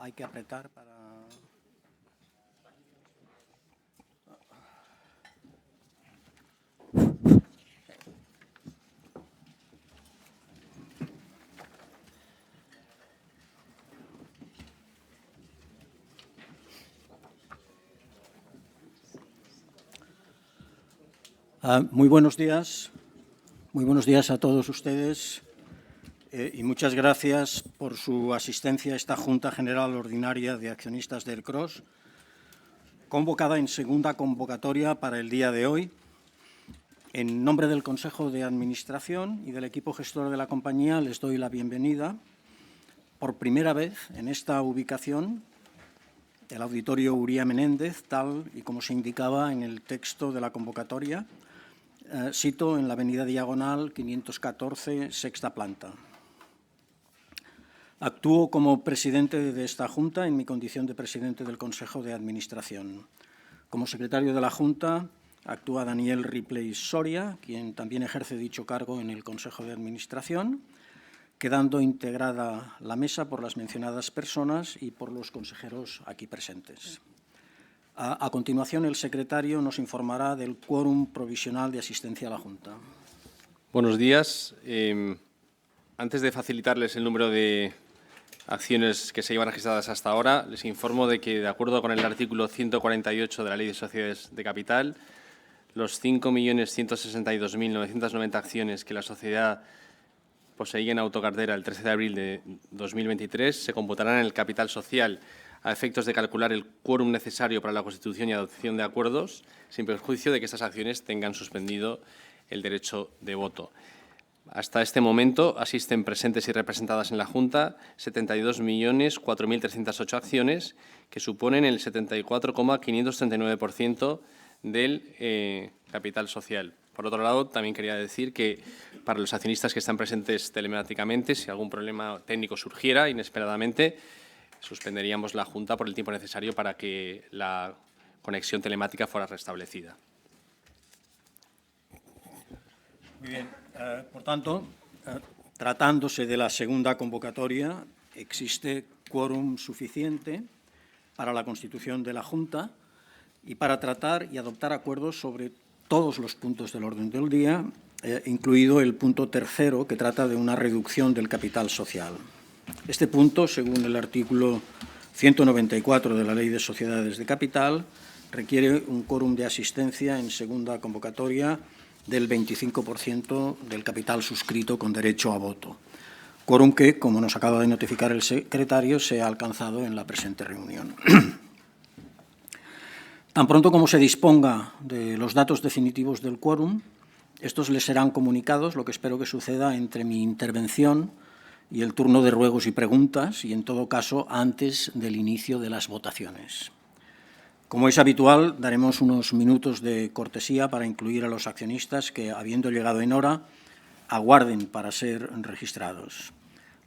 hay que apretar para... Muy buenos días a todos ustedes y muchas gracias por su asistencia a esta Junta General Ordinaria de Accionistas de Ercros, convocada en segunda convocatoria para el día de hoy. En nombre del Consejo de Administración y del equipo gestor de la compañía les doy la bienvenida. Por primera vez en esta ubicación, el Auditorio Uría Menéndez, tal y como se indicaba en el texto de la convocatoria, sito en la avenida Diagonal 514, sexta planta. Actúo como presidente de esta Junta en mi condición de presidente del Consejo de Administración. Como secretario de la Junta actúa Daniel Ripley Soria, quien también ejerce dicho cargo en el Consejo de Administración, quedando integrada la mesa por las mencionadas personas y por los consejeros aquí presentes. A continuación, el secretario nos informará del quórum provisional de asistencia a la Junta. Buenos días. Antes de facilitarles el número de acciones que se llevan registradas hasta ahora, les informo de que, de acuerdo con el artículo 148 de la Ley de Sociedades de Capital, los 5.162.990 acciones que la sociedad poseía en autocartera el 13 de abril de 2023 se computarán en el capital social a efectos de calcular el quórum necesario para la constitución y adopción de acuerdos, sin perjuicio de que estas acciones tengan suspendido el derecho de voto. Hasta este momento asisten presentes y representadas en la Junta 72.004.308 acciones, que suponen el 74,539% del capital social. Por otro lado, también quería decir que para los accionistas que están presentes telemáticamente, si algún problema técnico surgiera inesperadamente, suspenderíamos la Junta por el tiempo necesario para que la conexión telemática fuera restablecida. Muy bien. Por tanto, tratándose de la segunda convocatoria, existe quórum suficiente para la constitución de la Junta y para tratar y adoptar acuerdos sobre todos los puntos del orden del día, incluido el punto tercero, que trata de una reducción del capital social. Este punto, según el artículo 194 de la Ley de Sociedades de Capital, requiere un quórum de asistencia en segunda convocatoria del 25% del capital suscrito con derecho a voto. Quórum que, como nos acaba de notificar el secretario, se ha alcanzado en la presente reunión. Tan pronto como se disponga de los datos definitivos del quórum, estos les serán comunicados, lo que espero que suceda entre mi intervención y el turno de ruegos y preguntas, y en todo caso antes del inicio de las votaciones. Como es habitual, daremos unos minutos de cortesía para incluir a los accionistas que, habiendo llegado en hora, aguarden para ser registrados.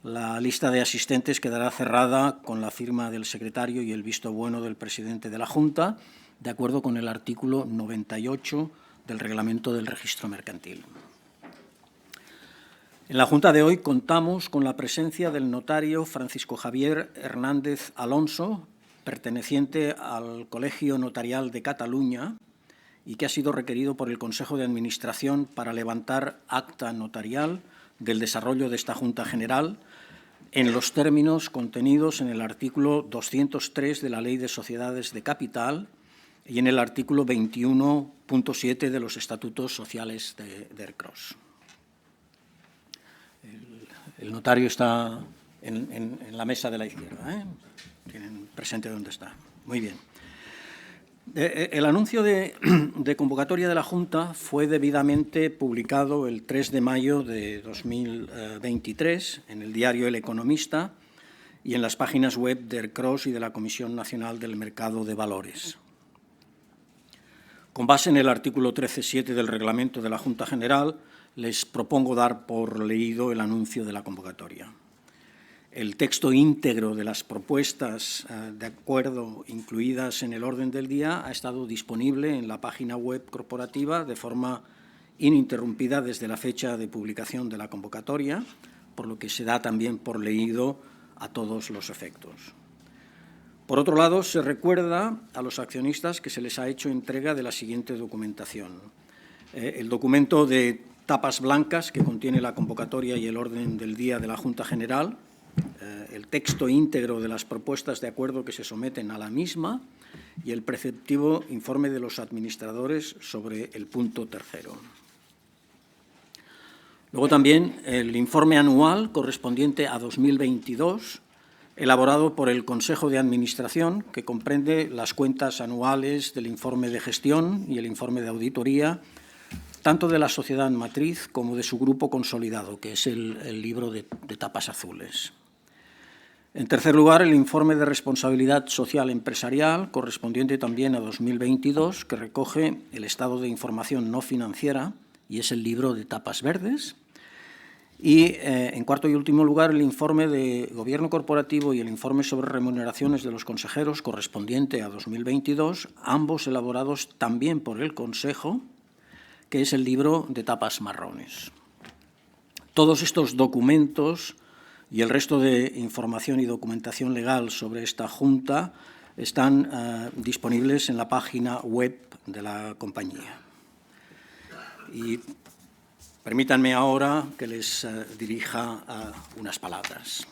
La lista de asistentes quedará cerrada con la firma del secretario y el visto bueno del presidente de la Junta, de acuerdo con el artículo 98 del Reglamento del Registro Mercantil. En la Junta de hoy contamos con la presencia del notario Francisco Javier Hernández Alonso, perteneciente al Colegio Notarial de Cataluña y que ha sido requerido por el Consejo de Administración para levantar acta notarial del desarrollo de esta Junta General en los términos contenidos en el artículo 203 de la Ley de Sociedades de Capital y en el artículo 21.7 de los Estatutos Sociales de Ercros. El notario está en la mesa de la izquierda, Tienen presente dónde está. Muy bien. El anuncio de convocatoria de la Junta fue debidamente publicado el 3 de mayo de 2023 en el diario El Economista y en las páginas web de Ercros y de la Comisión Nacional del Mercado de Valores. Con base en el artículo 13.7 del Reglamento de la Junta General, les propongo dar por leído el anuncio de la convocatoria. El texto íntegro de las propuestas de acuerdo incluidas en el orden del día ha estado disponible en la página web corporativa de forma ininterrumpida desde la fecha de publicación de la convocatoria, por lo que se da también por leído a todos los efectos. Por otro lado, se recuerda a los accionistas que se les ha hecho entrega de la siguiente documentación. El documento de tapas blancas que contiene la convocatoria y el orden del día de la Junta General, el texto íntegro de las propuestas de acuerdo que se someten a la misma y el preceptivo informe de los administradores sobre el punto tercero. Luego también el informe anual correspondiente a 2022, elaborado por el Consejo de Administración, que comprende las cuentas anuales del informe de gestión y el informe de auditoría, tanto de la sociedad matriz como de su grupo consolidado, que es el libro de tapas azules. En tercer lugar, el informe de responsabilidad social empresarial, correspondiente también a 2022, que recoge el estado de información no financiera y es el libro de tapas verdes. Y, en cuarto y último lugar, el informe de Gobierno Corporativo y el informe sobre remuneraciones de los consejeros, correspondiente a 2022, ambos elaborados también por el Consejo, que es el libro de tapas marrones. Todos estos documentos y el resto de información y documentación legal sobre esta Junta están disponibles en la página web de la compañía. Y permítanme ahora que les dirija unas palabras.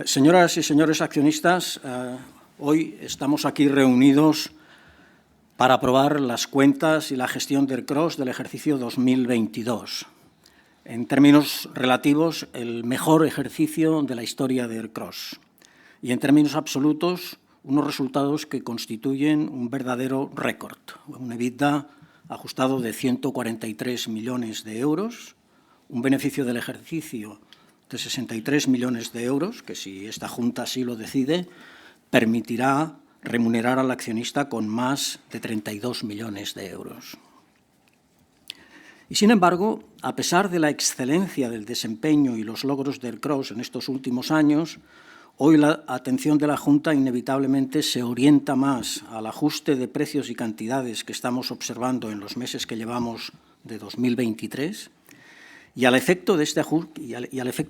Señoras y señores accionistas, hoy estamos aquí reunidos para aprobar las cuentas y la gestión del CROSS del ejercicio 2022. En términos relativos, el mejor ejercicio de la historia del CROSS. Y en términos absolutos, unos resultados que constituyen un verdadero récord. Un EBITDA ajustado de 143 millones de euros, un beneficio del ejercicio de 63 millones de euros, que si esta Junta así lo decide, permitirá remunerar al accionista con más de 32 millones de euros. Y, sin embargo, a pesar de la excelencia del desempeño y los logros del CROSS en estos últimos años, hoy la atención de la Junta inevitablemente se orienta más al ajuste de precios y cantidades que estamos observando en los meses que llevamos de 2023 y al efecto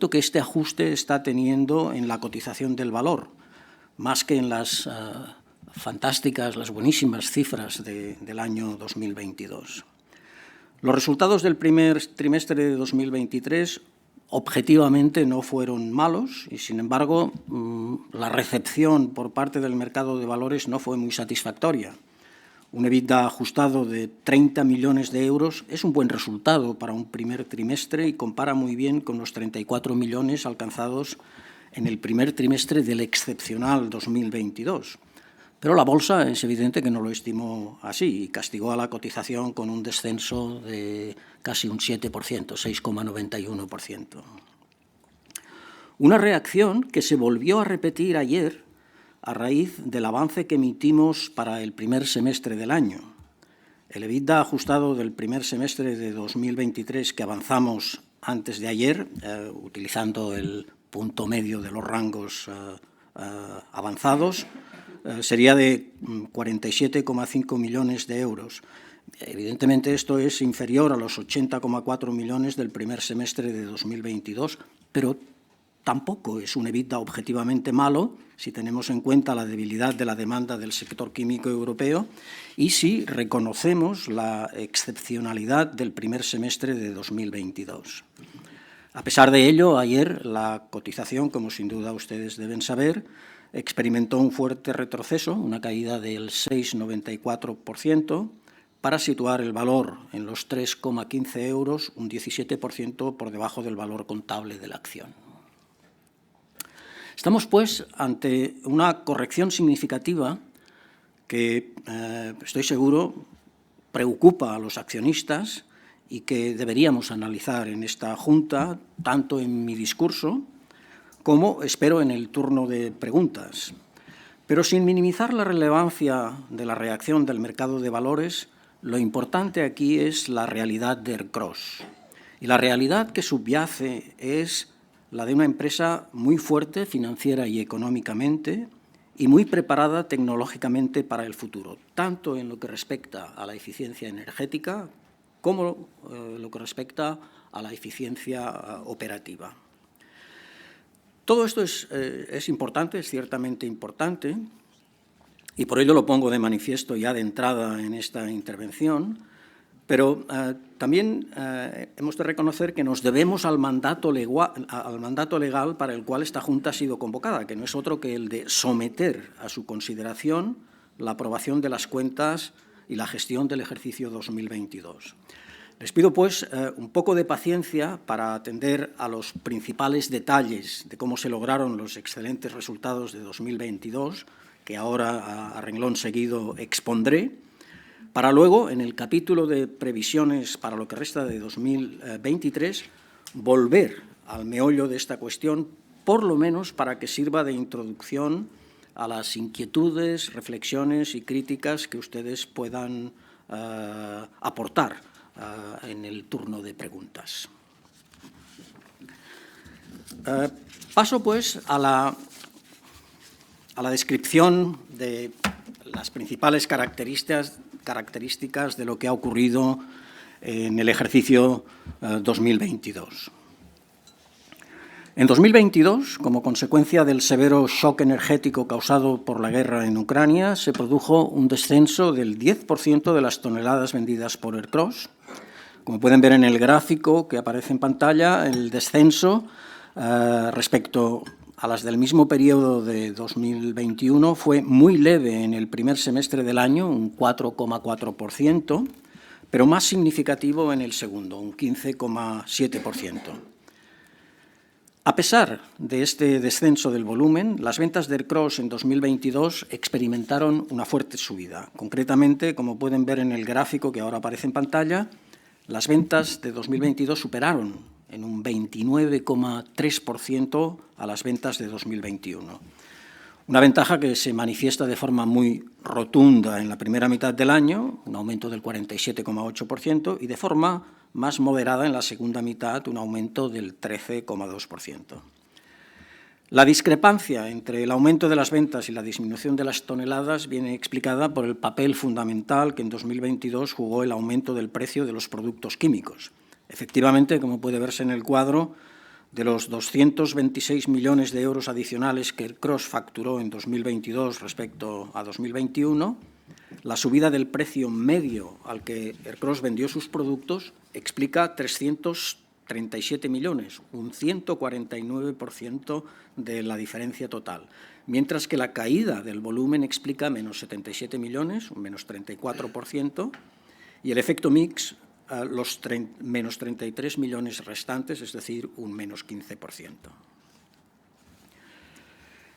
que este ajuste está teniendo en la cotización del valor, más que en las fantásticas, las buenísimas cifras del año 2022. Los resultados del primer trimestre de 2023 objetivamente no fueron malos y, sin embargo, la recepción por parte del mercado de valores no fue muy satisfactoria. Un EBITDA ajustado de 30 millones de euros es un buen resultado para un primer trimestre y compara muy bien con los 34 millones alcanzados en el primer trimestre del excepcional 2022. Pero la bolsa es evidente que no lo estimó así y castigó a la cotización con un descenso de casi un 7%, 6,91%. Una reacción que se volvió a repetir ayer a raíz del avance que emitimos para el primer semestre del año. El EBITDA ajustado del primer semestre de 2023 que avanzamos antes de ayer, utilizando el punto medio de los rangos avanzados, sería de 47,5 millones de euros. Evidentemente, esto es inferior a los 80,4 millones del primer semestre de 2022, pero tampoco es un EBITDA objetivamente malo si tenemos en cuenta la debilidad de la demanda del sector químico europeo y si reconocemos la excepcionalidad del primer semestre de 2022. A pesar de ello, ayer la cotización, como sin duda ustedes deben saber, experimentó un fuerte retroceso, una caída del 6,94%, para situar el valor en los 3,15 euros, un 17% por debajo del valor contable de la acción. Estamos, pues, ante una corrección significativa que, estoy seguro, preocupa a los accionistas y que deberíamos analizar en esta Junta, tanto en mi discurso como, espero, en el turno de preguntas. Pero sin minimizar la relevancia de la reacción del mercado de valores, lo importante aquí es la realidad del CROSS. Y la realidad que subyace es la de una empresa muy fuerte financiera y económicamente y muy preparada tecnológicamente para el futuro, tanto en lo que respecta a la eficiencia energética, como lo que respecta a la eficiencia operativa. Todo esto es importante, es ciertamente importante, y por ello lo pongo de manifiesto ya de entrada en esta intervención, pero también hemos de reconocer que nos debemos al mandato legal para el cual esta Junta ha sido convocada, que no es otro que el de someter a su consideración la aprobación de las cuentas y la gestión del ejercicio 2022. Les pido, pues, un poco de paciencia para atender a los principales detalles de cómo se lograron los excelentes resultados de 2022, que ahora a renglón seguido expondré, para luego, en el capítulo de previsiones para lo que resta de 2023, volver al meollo de esta cuestión, por lo menos para que sirva de introducción a las inquietudes, reflexiones y críticas que ustedes puedan aportar en el turno de preguntas. Paso, pues, a la descripción de las principales características de lo que ha ocurrido en el ejercicio 2022. En 2022, como consecuencia del severo shock energético causado por la guerra en Ucrania, se produjo un descenso del 10% de las toneladas vendidas por Ercros. Como pueden ver en el gráfico que aparece en pantalla, el descenso respecto a las del mismo periodo de 2021 fue muy leve en el primer semestre del año, un 4,4%, pero más significativo en el segundo, un 15,7%. A pesar de este descenso del volumen, las ventas de Ercros en 2022 experimentaron una fuerte subida. Concretamente, como pueden ver en el gráfico que ahora aparece en pantalla, las ventas de 2022 superaron en un 29,3% a las ventas de 2021. Una ventaja que se manifiesta de forma muy rotunda en la primera mitad del año, un aumento del 47,8%, y de forma más moderada en la segunda mitad, un aumento del 13,2%. La discrepancia entre el aumento de las ventas y la disminución de las toneladas viene explicada por el papel fundamental que en 2022 jugó el aumento del precio de los productos químicos. Efectivamente, como puede verse en el cuadro, de los 226 millones de euros adicionales que Ercros facturó en 2022 respecto a 2021, la subida del precio medio al que Ercros vendió sus productos explica 337 millones, un 149% de la diferencia total, mientras que la caída del volumen explica menos 77 millones, un menos 34%, y el efecto mix, los menos 33 millones restantes, es decir, un menos 15%.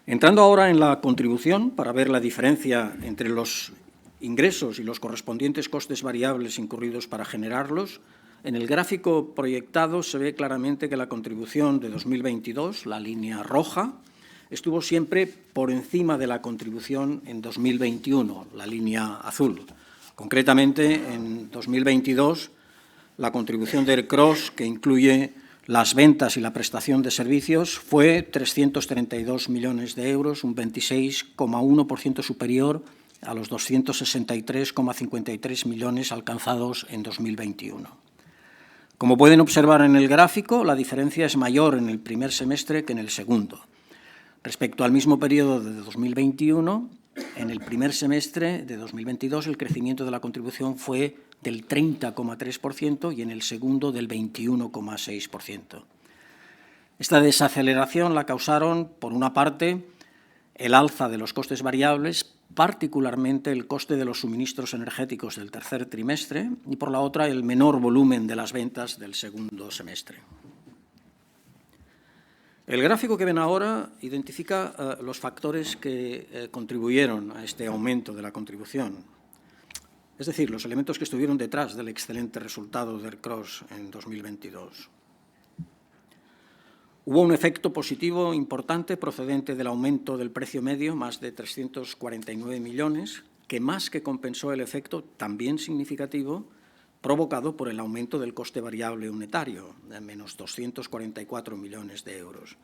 Entrando ahora en la contribución, para ver la diferencia entre los ingresos y los correspondientes costes variables incurridos para generarlos, en el gráfico proyectado se ve claramente que la contribución de 2022, la línea roja, estuvo siempre por encima de la contribución en 2021, la línea azul. Concretamente, en 2022, la contribución de Ercros, que incluye las ventas y la prestación de servicios, fue 332 millones de euros, un 26,1% superior a los 263,53 millones alcanzados en 2021. Como pueden observar en el gráfico, la diferencia es mayor en el primer semestre que en el segundo. Respecto al mismo periodo de 2021, en el primer semestre de 2022 el crecimiento de la contribución fue del 30,3% y en el segundo del 21,6%. Esta desaceleración la causaron, por una parte, el alza de los costes variables, particularmente el coste de los suministros energéticos del tercer trimestre, y por la otra, el menor volumen de las ventas del segundo semestre. El gráfico que ven ahora identifica los factores que contribuyeron a este aumento de la contribución, es decir, los elementos que estuvieron detrás del excelente resultado de Ercros en 2022. Hubo un efecto positivo importante procedente del aumento del precio medio, más de 349 millones, que más que compensó el efecto también significativo provocado por el aumento del coste variable unitario, de menos 244 millones de euros.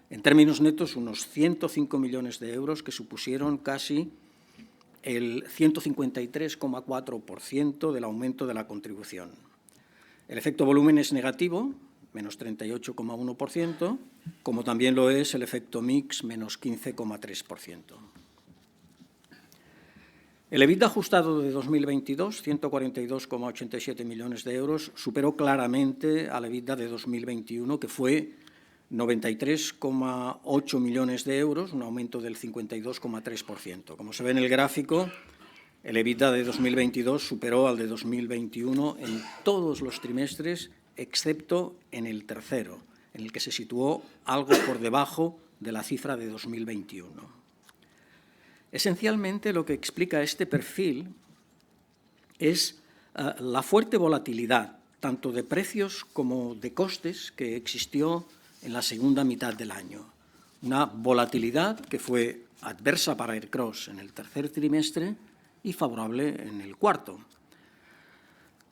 En términos netos, unos 105 millones de euros que supusieron casi el 153,4% del aumento de la contribución. El efecto volumen es negativo, menos 38,1%, como también lo es el efecto mix, menos 15,3%. El EBITDA ajustado de 2022, 142,87 millones de euros, superó claramente al EBITDA de 2021, que fue 93,8 millones de euros, un aumento del 52,3%. Como se ve en el gráfico, el EBITDA de 2022 superó al de 2021 en todos los trimestres, excepto en el tercero, en el que se situó algo por debajo de la cifra de 2021. Esencialmente, lo que explica este perfil es la fuerte volatilidad, tanto de precios como de costes, que existió en la segunda mitad del año. Una volatilidad que fue adversa para Aircross en el tercer trimestre y favorable en el cuarto.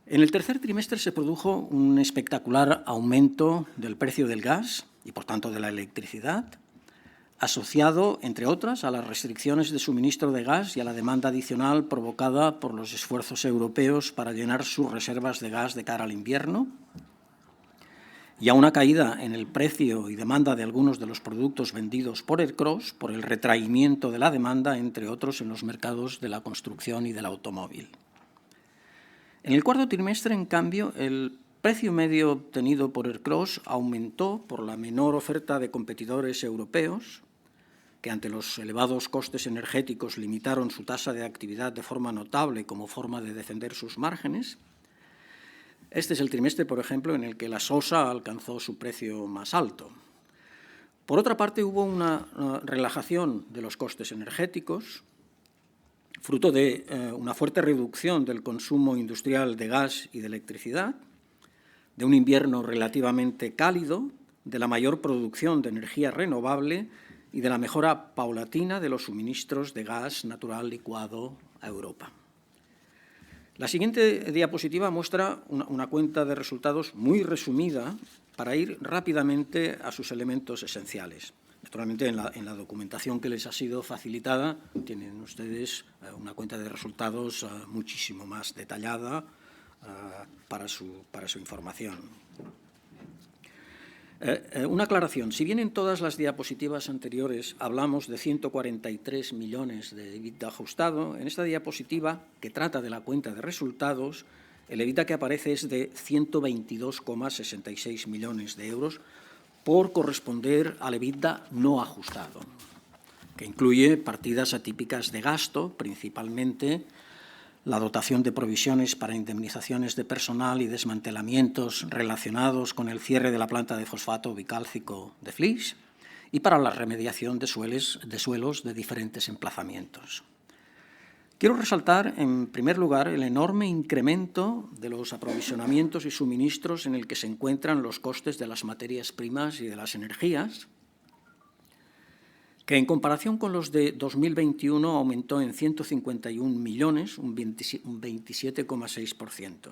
En el tercer trimestre se produjo un espectacular aumento del precio del gas y, por tanto, de la electricidad, asociado, entre otras, a las restricciones de suministro de gas y a la demanda adicional provocada por los esfuerzos europeos para llenar sus reservas de gas de cara al invierno, y a una caída en el precio y demanda de algunos de los productos vendidos por Aircross por el retraimiento de la demanda, entre otros, en los mercados de la construcción y del automóvil. En el cuarto trimestre, en cambio, el precio medio obtenido por Aircross aumentó por la menor oferta de competidores europeos, que ante los elevados costes energéticos limitaron su tasa de actividad de forma notable como forma de defender sus márgenes. Este es el trimestre, por ejemplo, en el que la sosa alcanzó su precio más alto. Por otra parte, hubo una relajación de los costes energéticos, fruto de una fuerte reducción del consumo industrial de gas y de electricidad, de un invierno relativamente cálido, de la mayor producción de energía renovable y de la mejora paulatina de los suministros de gas natural licuado a Europa. La siguiente diapositiva muestra una cuenta de resultados muy resumida para ir rápidamente a sus elementos esenciales. Naturalmente, en la documentación que les ha sido facilitada, tienen ustedes una cuenta de resultados muchísimo más detallada para su información. Una aclaración. Si bien en todas las diapositivas anteriores hablamos de 143 millones de EBITDA ajustado, en esta diapositiva, que trata de la cuenta de resultados, el EBITDA que aparece es de 122,66 millones de euros por corresponder al EBITDA no ajustado, que incluye partidas atípicas de gasto, principalmente la dotación de provisiones para indemnizaciones de personal y desmantelamientos relacionados con el cierre de la planta de fosfato bicálcico de Flix y para la remediación de suelos de diferentes emplazamientos. Quiero resaltar, en primer lugar, el enorme incremento de los aprovisionamientos y suministros en el que se encuentran los costes de las materias primas y de las energías, que en comparación con los de 2021 aumentó en 151 millones, un 27,6%.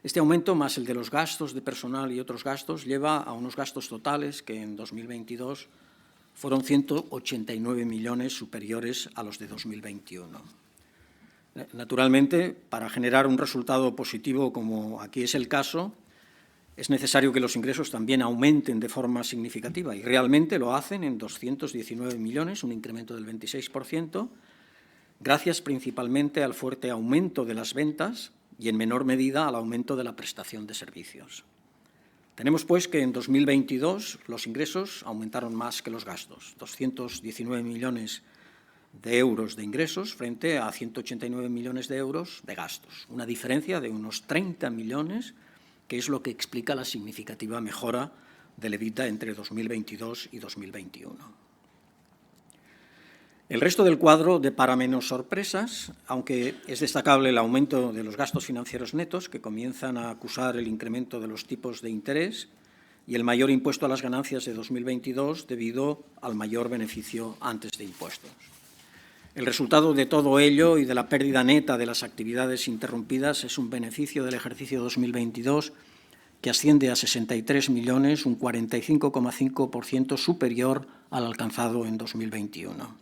Este aumento, más el de los gastos de personal y otros gastos, lleva a unos gastos totales que en 2022 fueron 189 millones superiores a los de 2021. Naturalmente, para generar un resultado positivo, como aquí es el caso, es necesario que los ingresos también aumenten de forma significativa, y realmente lo hacen en 219 millones, un incremento del 26%, gracias principalmente al fuerte aumento de las ventas y, en menor medida, al aumento de la prestación de servicios. Tenemos, pues, que en 2022 los ingresos aumentaron más que los gastos, 219 millones de euros de ingresos frente a 189 millones de euros de gastos, una diferencia de unos 30 millones, que es lo que explica la significativa mejora del EBITDA entre 2022 y 2021. El resto del cuadro depara menos sorpresas, aunque es destacable el aumento de los gastos financieros netos, que comienzan a acusar el incremento de los tipos de interés, y el mayor impuesto a las ganancias de 2022 debido al mayor beneficio antes de impuestos. El resultado de todo ello y de la pérdida neta de las actividades interrumpidas es un beneficio del ejercicio 2022 que asciende a 63 millones, un 45,5% superior al alcanzado en 2021.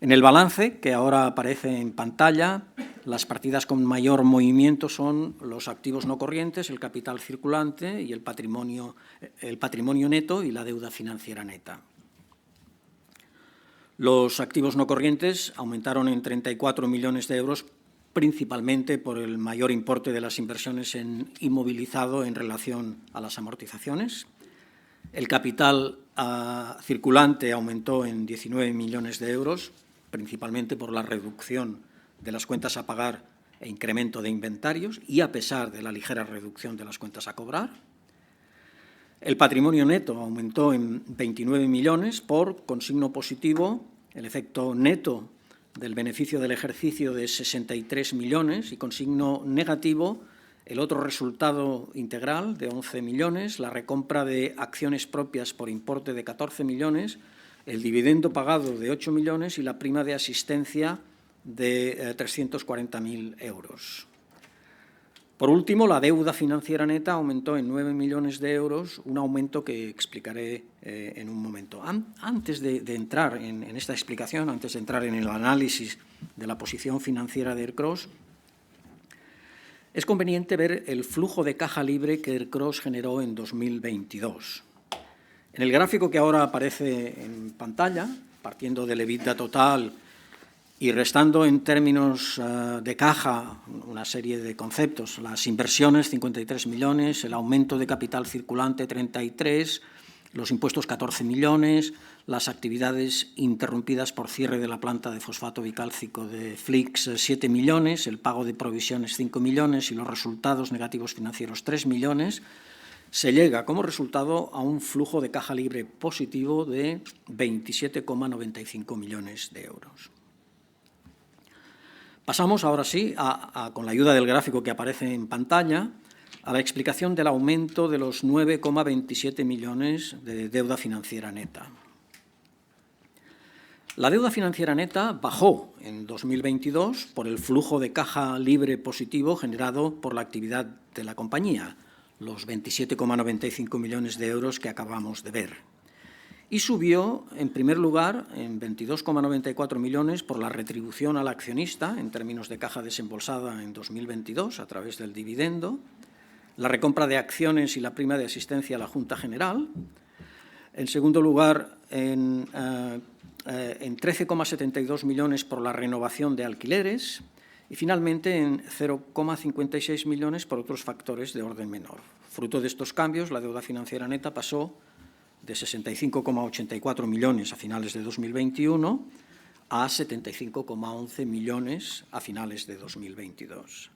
En el balance, que ahora aparece en pantalla, las partidas con mayor movimiento son los activos no corrientes, el capital circulante y el patrimonio neto y la deuda financiera neta. Los activos no corrientes aumentaron en 34 millones de euros, principalmente por el mayor importe de las inversiones en inmovilizado en relación a las amortizaciones. El capital circulante aumentó en 19 millones de euros, principalmente por la reducción de las cuentas a pagar e incremento de inventarios y a pesar de la ligera reducción de las cuentas a cobrar. El patrimonio neto aumentó en 29 millones con signo positivo el efecto neto del beneficio del ejercicio de 63 millones y con signo negativo el otro resultado integral de 11 millones, la recompra de acciones propias por importe de 14 millones, el dividendo pagado de 8 millones y la prima de asistencia de 340.000 euros. Por último, la deuda financiera neta aumentó en 9 millones de euros, un aumento que explicaré en un momento. Antes de entrar en esta explicación, antes de entrar en el análisis de la posición financiera de Ercros, es conveniente ver el flujo de caja libre que Ercros generó en 2022. En el gráfico que ahora aparece en pantalla, partiendo del EBITDA total y restando en términos de caja una serie de conceptos, las inversiones 53 millones, el aumento de capital circulante 33, los impuestos 14 millones, las actividades interrumpidas por cierre de la planta de fosfato bicálcico de Flix 7 millones, el pago de provisiones 5 millones y los resultados negativos financieros 3 millones, se llega como resultado a un flujo de caja libre positivo de 27,95 millones de euros. Pasamos ahora sí, con la ayuda del gráfico que aparece en pantalla, a la explicación del aumento de los 9,27 millones de deuda financiera neta. La deuda financiera neta bajó en 2022 por el flujo de caja libre positivo generado por la actividad de la compañía, los 27,95 millones de euros que acabamos de ver. Y subió, en primer lugar, en 22,94 millones por la retribución al accionista en términos de caja desembolsada en 2022 a través del dividendo, la recompra de acciones y la prima de asistencia a la Junta General. En segundo lugar, en 13,72 millones por la renovación de alquileres y, finalmente, en 0,56 millones por otros factores de orden menor. Fruto de estos cambios, la deuda financiera neta pasó de 65,84 millones a finales de 2021 a 75,11 millones a finales de 2022.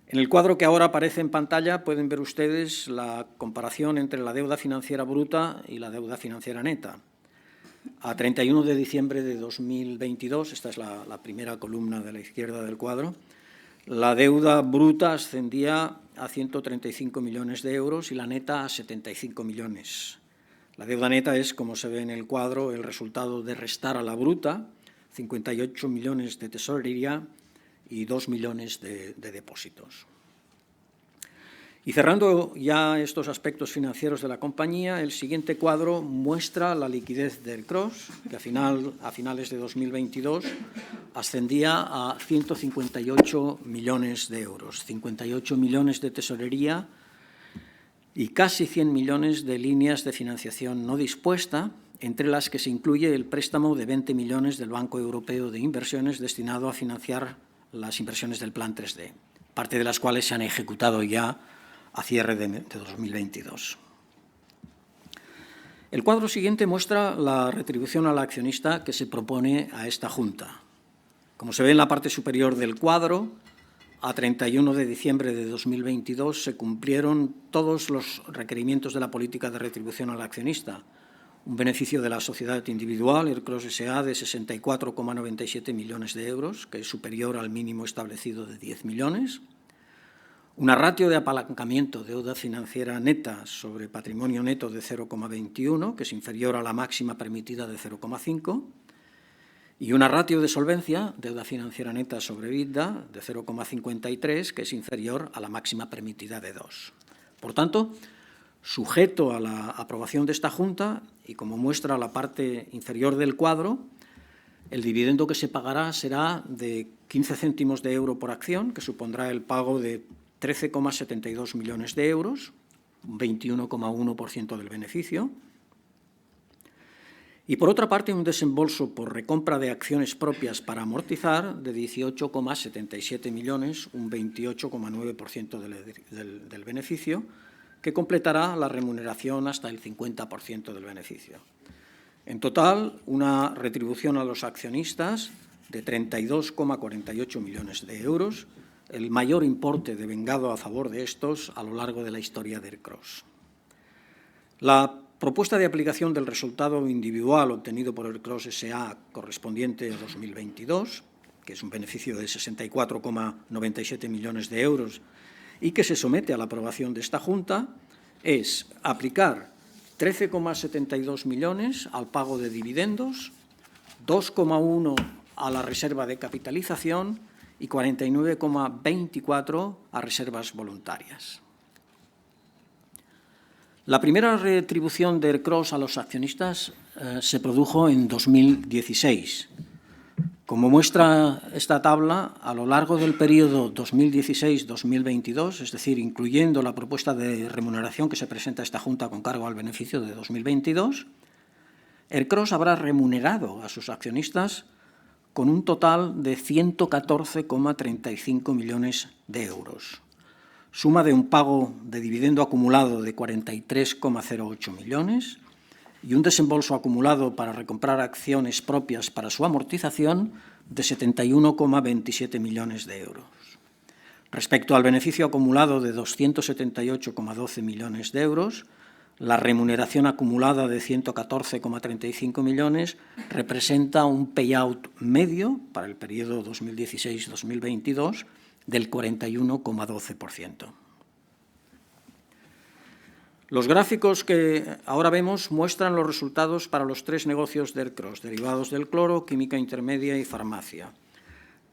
En el cuadro que ahora aparece en pantalla pueden ver ustedes la comparación entre la deuda financiera bruta y la deuda financiera neta. A 31 de diciembre de 2022, esta es la primera columna de la izquierda del cuadro, la deuda bruta ascendía a 135 millones de euros y la neta a 75 millones. La deuda neta es, como se ve en el cuadro, el resultado de restar a la bruta 58 millones de tesorería y 2 millones de depósitos. Y cerrando ya estos aspectos financieros de la compañía, el siguiente cuadro muestra la liquidez de Ercros, que a finales de 2022 ascendía a 158 millones de euros, 58 millones de tesorería y casi 100 millones de líneas de financiación no dispuesta, entre las que se incluye el préstamo de 20 millones del Banco Europeo de Inversiones destinado a financiar las inversiones del Plan 3D, parte de las cuales se han ejecutado ya a cierre de 2022. El cuadro siguiente muestra la retribución al accionista que se propone a esta Junta. Como se ve en la parte superior del cuadro, a 31 de diciembre de 2022 se cumplieron todos los requerimientos de la política de retribución al accionista. Un beneficio de la sociedad individual, Ercros S.A., de 64,97 millones de euros, que es superior al mínimo establecido de 10 millones. Una ratio de apalancamiento de deuda financiera neta sobre patrimonio neto de 0,21, que es inferior a la máxima permitida de 0,5. Y una ratio de solvencia, deuda financiera neta sobre EBITDA, de 0,53, que es inferior a la máxima permitida de 2. Por tanto, sujeto a la aprobación de esta Junta, y como muestra la parte inferior del cuadro, el dividendo que se pagará será de 15 céntimos de euro por acción, que supondrá el pago de 13,72 millones de euros, un 21,1% del beneficio. Y, por otra parte, un desembolso por recompra de acciones propias para amortizar de 18,77 millones, un 28,9% del beneficio, que completará la remuneración hasta el 50% del beneficio. En total, una retribución a los accionistas de 32,48 millones de euros, el mayor importe devengado a favor de estos a lo largo de la historia de Ercros. La propuesta de aplicación del resultado individual obtenido por Ercros S.A. correspondiente a 2022, que es un beneficio de 64,97 millones de euros y que se somete a la aprobación de esta Junta, es aplicar 13,72 millones al pago de dividendos, 2,1 a la reserva de capitalización y 49,24 a reservas voluntarias. La primera retribución de Ercros a los accionistas se produjo en 2016. Como muestra esta tabla, a lo largo del periodo 2016-2022, es decir, incluyendo la propuesta de remuneración que se presenta a esta Junta con cargo al beneficio de 2022, Ercros habrá remunerado a sus accionistas con un total de 114,35 millones de euros, suma de un pago de dividendo acumulado de 43,08 millones y un desembolso acumulado para recomprar acciones propias para su amortización de 71,27 millones de euros. Respecto al beneficio acumulado de 278,12 millones de euros, la remuneración acumulada de 114,35 millones representa un payout medio para el periodo 2016-2022 del 41,12%. Los gráficos que ahora vemos muestran los resultados para los tres negocios de Ercros, derivados del cloro, química intermedia y farmacia.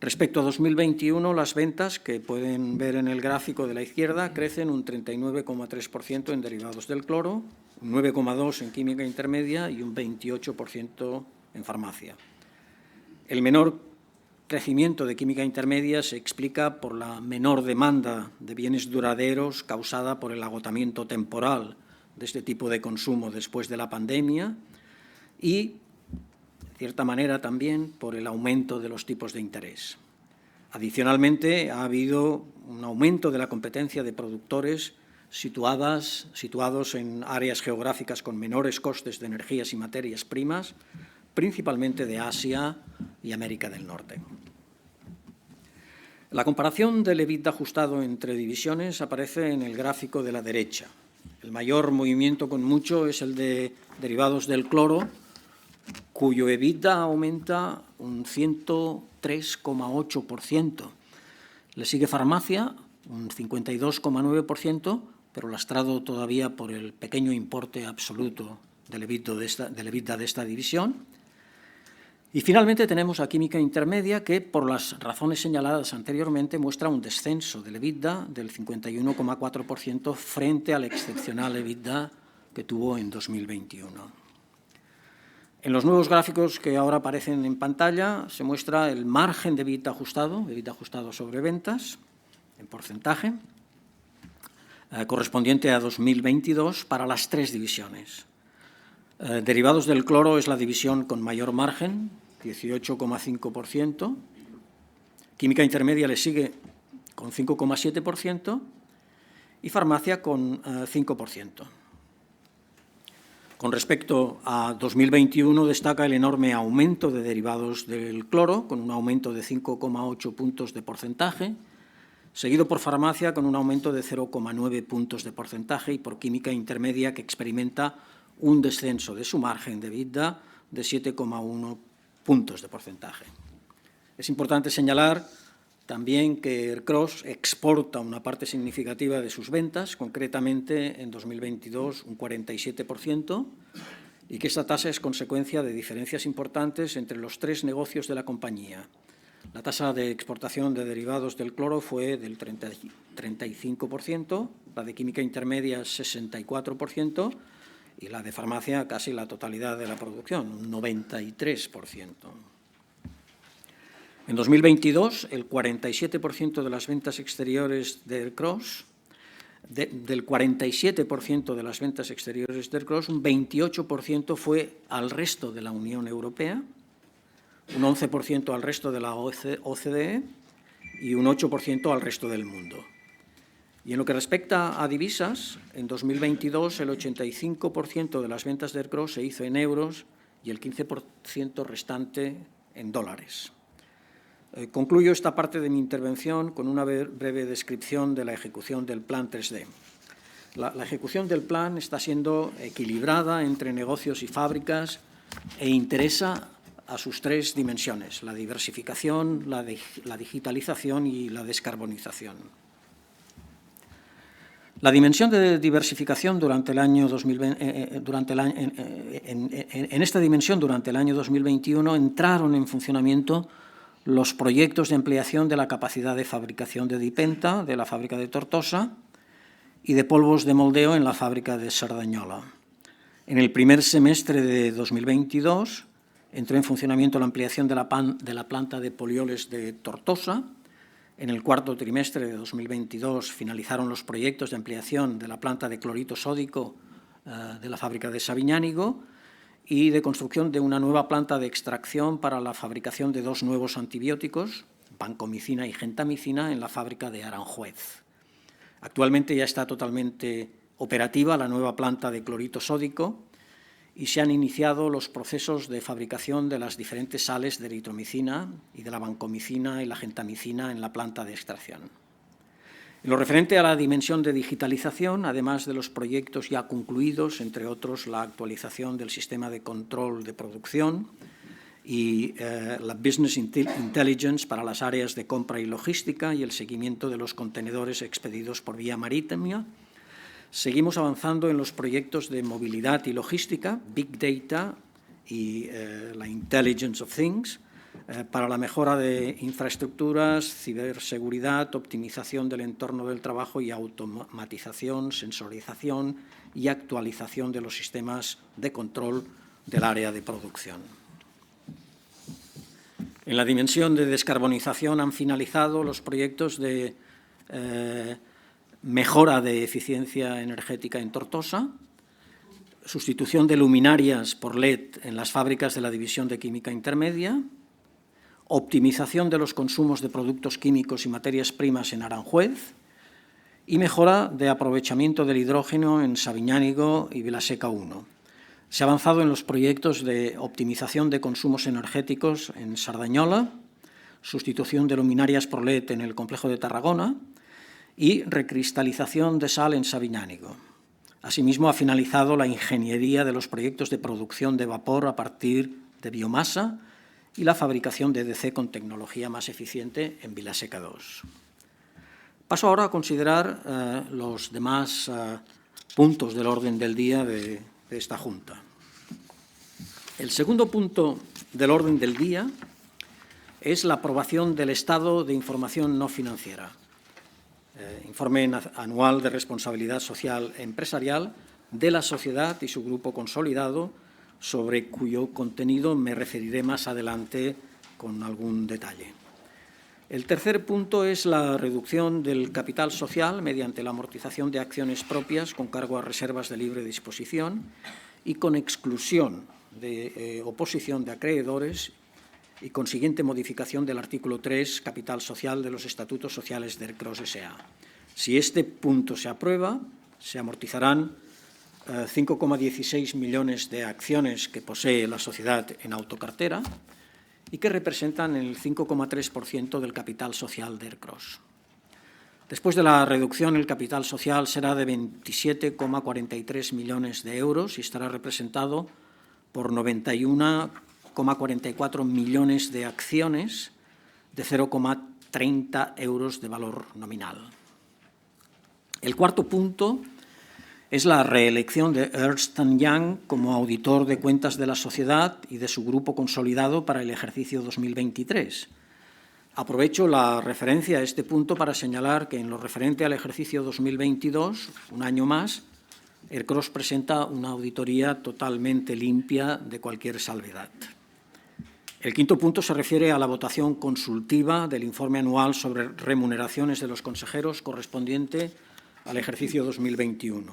Respecto a 2021, las ventas, que pueden ver en el gráfico de la izquierda, crecen un 39,3% en derivados del cloro, un 9,2% en química intermedia y un 28% en farmacia. El menor crecimiento de química intermedia se explica por la menor demanda de bienes duraderos causada por el agotamiento temporal de este tipo de consumo después de la pandemia y, de cierta manera, también por el aumento de los tipos de interés. Adicionalmente, ha habido un aumento de la competencia de productores situados en áreas geográficas con menores costes de energías y materias primas, principalmente de Asia y América del Norte. La comparación del EBITDA ajustado entre divisiones aparece en el gráfico de la derecha. El mayor movimiento con mucho es el de derivados del cloro, cuyo EBITDA aumenta un 103,8%. Le sigue farmacia, un 52,9%, pero lastrado todavía por el pequeño importe absoluto del EBITDA de esta división. Y finalmente tenemos a química intermedia que, por las razones señaladas anteriormente, muestra un descenso del EBITDA del 51,4% frente al excepcional EBITDA que tuvo en 2021. En los nuevos gráficos que ahora aparecen en pantalla se muestra el margen de EBITDA ajustado sobre ventas, en porcentaje, correspondiente a 2022 para las tres divisiones. Derivados del cloro es la división con mayor margen, 18,5%. Química intermedia le sigue con 5,7% y farmacia con 5%. Con respecto a 2021 destaca el enorme aumento de derivados del cloro, con un aumento de 5,8 puntos de porcentaje, seguido por farmacia con un aumento de 0,9 puntos de porcentaje y por química intermedia que experimenta un descenso de su margen de EBITDA de 7,1 puntos de porcentaje. Es importante señalar también que Ercros exporta una parte significativa de sus ventas, concretamente en 2022 un 47%, y que esta tasa es consecuencia de diferencias importantes entre los tres negocios de la compañía. La tasa de exportación de derivados del cloro fue del 35%, la de química intermedia 64%, y la de farmacia casi la totalidad de la producción, un 93%. En 2022, el 47% de las ventas exteriores de Ercros, del 47% de las ventas exteriores de Ercros, un 28% fue al resto de la Unión Europea, un 11% al resto de la OCDE y un 8% al resto del mundo. Y en lo que respecta a divisas, en 2022 el 85% de las ventas de Ercros se hizo en euros y el 15% restante en dólares. Concluyo esta parte de mi intervención con una breve descripción de la ejecución del Plan 3D. La ejecución del plan está siendo equilibrada entre negocios y fábricas e interesa a sus tres dimensiones: la diversificación, la digitalización y la descarbonización. La dimensión de diversificación durante el año 2020, en esta dimensión, durante el año 2021, entraron en funcionamiento los proyectos de ampliación de la capacidad de fabricación de Dipenta, de la fábrica de Tortosa, y de polvos de moldeo en la fábrica de Cerdanyola. En el primer semestre de 2022 entró en funcionamiento la ampliación de la planta de polioles de Tortosa. En el cuarto trimestre de 2022 finalizaron los proyectos de ampliación de la planta de clorito sódico de la fábrica de Sabiñánigo y de construcción de una nueva planta de extracción para la fabricación de dos nuevos antibióticos, vancomicina y gentamicina, en la fábrica de Aranjuez. Actualmente ya está totalmente operativa la nueva planta de clorito sódico y se han iniciado los procesos de fabricación de las diferentes sales de eritromicina y de la vancomicina y la gentamicina en la planta de extracción. En lo referente a la dimensión de digitalización, además de los proyectos ya concluidos, entre otros la actualización del sistema de control de producción y la Business Intelligence para las áreas de compra y logística y el seguimiento de los contenedores expedidos por vía marítima, seguimos avanzando en los proyectos de movilidad y logística, Big Data y la Intelligence of Things, para la mejora de infraestructuras, ciberseguridad, optimización del entorno del trabajo y automatización, sensorización y actualización de los sistemas de control del área de producción. En la dimensión de descarbonización han finalizado los proyectos de mejora de eficiencia energética en Tortosa, sustitución de luminarias por LED en las fábricas de la División de Química Intermedia, optimización de los consumos de productos químicos y materias primas en Aranjuez y mejora de aprovechamiento del hidrógeno en Sabiñánigo y Vilaseca 1. Se ha avanzado en los proyectos de optimización de consumos energéticos en Cerdanyola, sustitución de luminarias por LED en el complejo de Tarragona y recristalización de sal en Sabiñánigo. Asimismo, ha finalizado la ingeniería de los proyectos de producción de vapor a partir de biomasa y la fabricación de EDC con tecnología más eficiente en Vilaseca 2. Paso ahora a considerar los demás puntos del orden del día de esta Junta. El segundo punto del orden del día es la aprobación del Estado de Información No Financiera, informe anual de responsabilidad social empresarial de la sociedad y su grupo consolidado, sobre cuyo contenido me referiré más adelante con algún detalle. El tercer punto es la reducción del capital social mediante la amortización de acciones propias con cargo a reservas de libre disposición y con exclusión de oposición de acreedores y consiguiente modificación del artículo 3, capital social de los estatutos sociales de Ercros S.A. Si este punto se aprueba, se amortizarán 5,16 millones de acciones que posee la sociedad en autocartera y que representan el 5,3% del capital social de Ercros. Después de la reducción, el capital social será de 27,43 millones de euros y estará representado por 91,44 millones de acciones de 0,30 euros de valor nominal. El cuarto punto es la reelección de Ernst & Young como auditor de cuentas de la sociedad y de su grupo consolidado para el ejercicio 2023. Aprovecho la referencia a este punto para señalar que en lo referente al ejercicio 2022, un año más, Ercros presenta una auditoría totalmente limpia de cualquier salvedad. El quinto punto se refiere a la votación consultiva del informe anual sobre remuneraciones de los consejeros correspondiente al ejercicio 2021.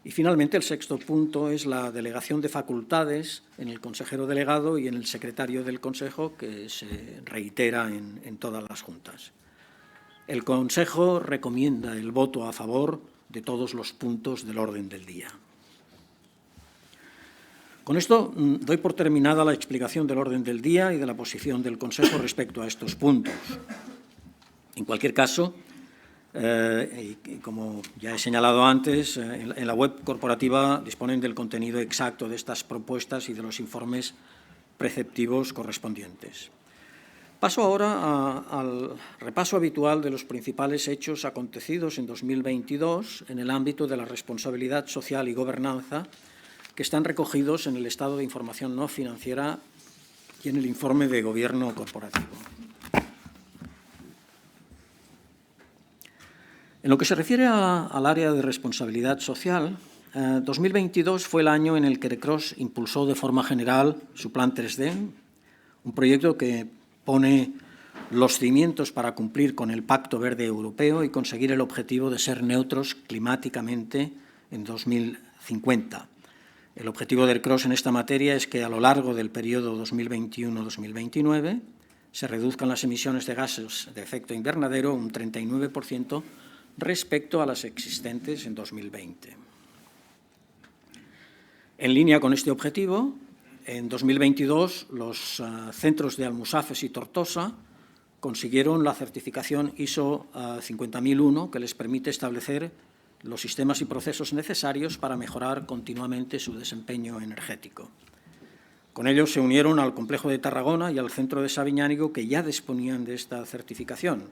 Y finalmente, el sexto punto es la delegación de facultades en el consejero delegado y en el secretario del Consejo, que se reitera en todas las juntas. El Consejo recomienda el voto a favor de todos los puntos del orden del día. Con esto doy por terminada la explicación del orden del día y de la posición del Consejo respecto a estos puntos. En cualquier caso, y como ya he señalado antes, en la web corporativa disponen del contenido exacto de estas propuestas y de los informes preceptivos correspondientes. Paso ahora al repaso habitual de los principales hechos acontecidos en 2022 en el ámbito de la responsabilidad social y gobernanza, que están recogidos en el Estado de Información No Financiera y en el Informe de Gobierno Corporativo. En lo que se refiere al área de responsabilidad social, 2022 fue el año en el que ERCROS impulsó de forma general su Plan 3D, un proyecto que pone los cimientos para cumplir con el Pacto Verde Europeo y conseguir el objetivo de ser neutros climáticamente en 2050. El objetivo de ERCROS en esta materia es que a lo largo del periodo 2021-2029 se reduzcan las emisiones de gases de efecto invernadero un 39% respecto a las existentes en 2020. En línea con este objetivo, en 2022 los centros de Almusafes y Tortosa consiguieron la certificación ISO 50001, que les permite establecer los sistemas y procesos necesarios para mejorar continuamente su desempeño energético. Con ellos se unieron al Complejo de Tarragona y al Centro de Sabiñánigo, que ya disponían de esta certificación.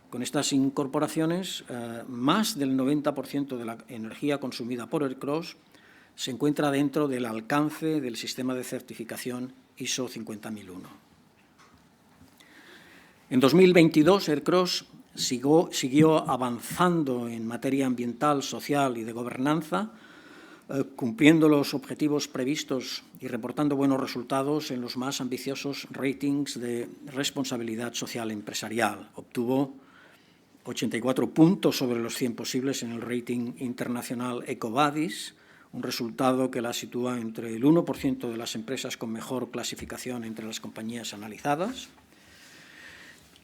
Con estas incorporaciones, más del 90% de la energía consumida por ERCROS se encuentra dentro del alcance del sistema de certificación ISO 50001. En 2022, ERCROS siguió avanzando en materia ambiental, social y de gobernanza, cumpliendo los objetivos previstos y reportando buenos resultados en los más ambiciosos ratings de responsabilidad social empresarial. Obtuvo 84 puntos sobre los 100 posibles en el rating internacional EcoVadis, un resultado que la sitúa entre el 1% de las empresas con mejor clasificación entre las compañías analizadas,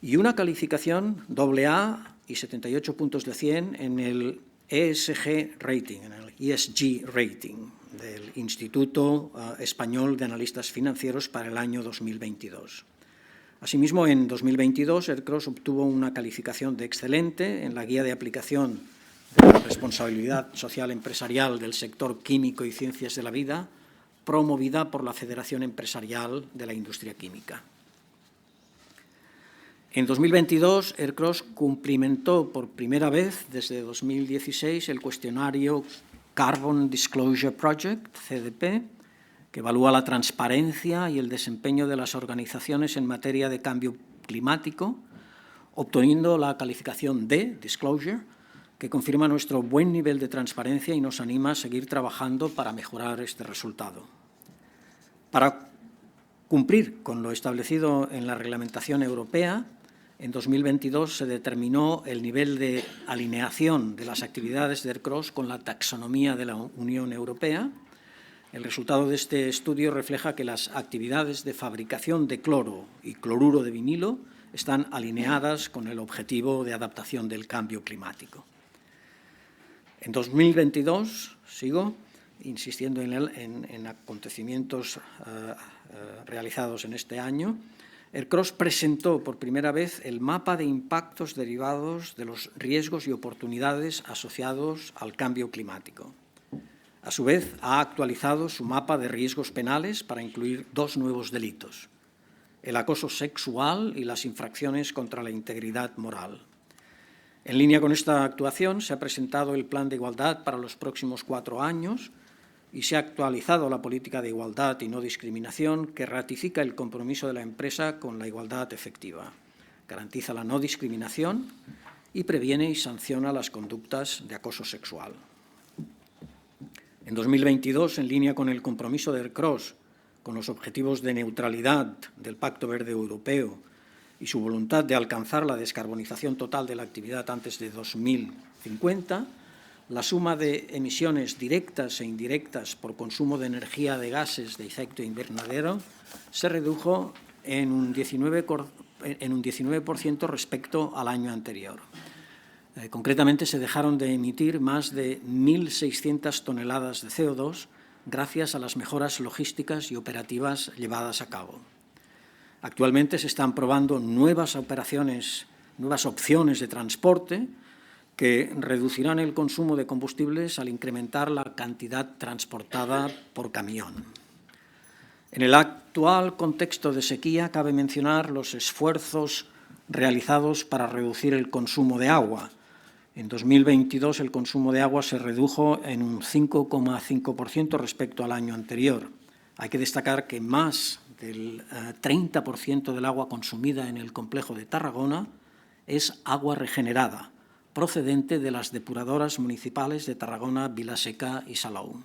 y una calificación AA y 78 puntos de 100 en el ESG Rating, en el ESG Rating del Instituto Español de Analistas Financieros para el año 2022. Asimismo, en 2022, ERCROS obtuvo una calificación de excelente en la guía de aplicación de la responsabilidad social empresarial del sector químico y ciencias de la vida, promovida por la Federación Empresarial de la Industria Química. En 2022, ERCROS cumplimentó por primera vez desde 2016 el cuestionario Carbon Disclosure Project, CDP, que evalúa la transparencia y el desempeño de las organizaciones en materia de cambio climático, obteniendo la calificación D, Disclosure, que confirma nuestro buen nivel de transparencia y nos anima a seguir trabajando para mejorar este resultado. Para cumplir con lo establecido en la reglamentación europea, en 2022 se determinó el nivel de alineación de las actividades de ERCROS con la taxonomía de la Unión Europea. El resultado de este estudio refleja que las actividades de fabricación de cloro y cloruro de vinilo están alineadas con el objetivo de adaptación del cambio climático. En 2022, sigo insistiendo en acontecimientos realizados en este año, ERCROS presentó por primera vez el mapa de impactos derivados de los riesgos y oportunidades asociados al cambio climático. A su vez, ha actualizado su mapa de riesgos penales para incluir dos nuevos delitos: el acoso sexual y las infracciones contra la integridad moral. En línea con esta actuación, se ha presentado el Plan de Igualdad para los próximos 4 años y se ha actualizado la política de igualdad y no discriminación, que ratifica el compromiso de la empresa con la igualdad efectiva, garantiza la no discriminación y previene y sanciona las conductas de acoso sexual. En 2022, en línea con el compromiso de ERCROS con los objetivos de neutralidad del Pacto Verde Europeo y su voluntad de alcanzar la descarbonización total de la actividad antes de 2050, la suma de emisiones directas e indirectas por consumo de energía de gases de efecto invernadero se redujo en un 19% respecto al año anterior. Concretamente, se dejaron de emitir más de 1.600 toneladas de CO2 gracias a las mejoras logísticas y operativas llevadas a cabo. Actualmente se están probando nuevas opciones de transporte que reducirán el consumo de combustibles al incrementar la cantidad transportada por camión. En el actual contexto de sequía, cabe mencionar los esfuerzos realizados para reducir el consumo de agua. En 2022, el consumo de agua se redujo en un 5,5% respecto al año anterior. Hay que destacar que más del 30% del agua consumida en el complejo de Tarragona es agua regenerada, procedente de las depuradoras municipales de Tarragona, Vilaseca y Salou.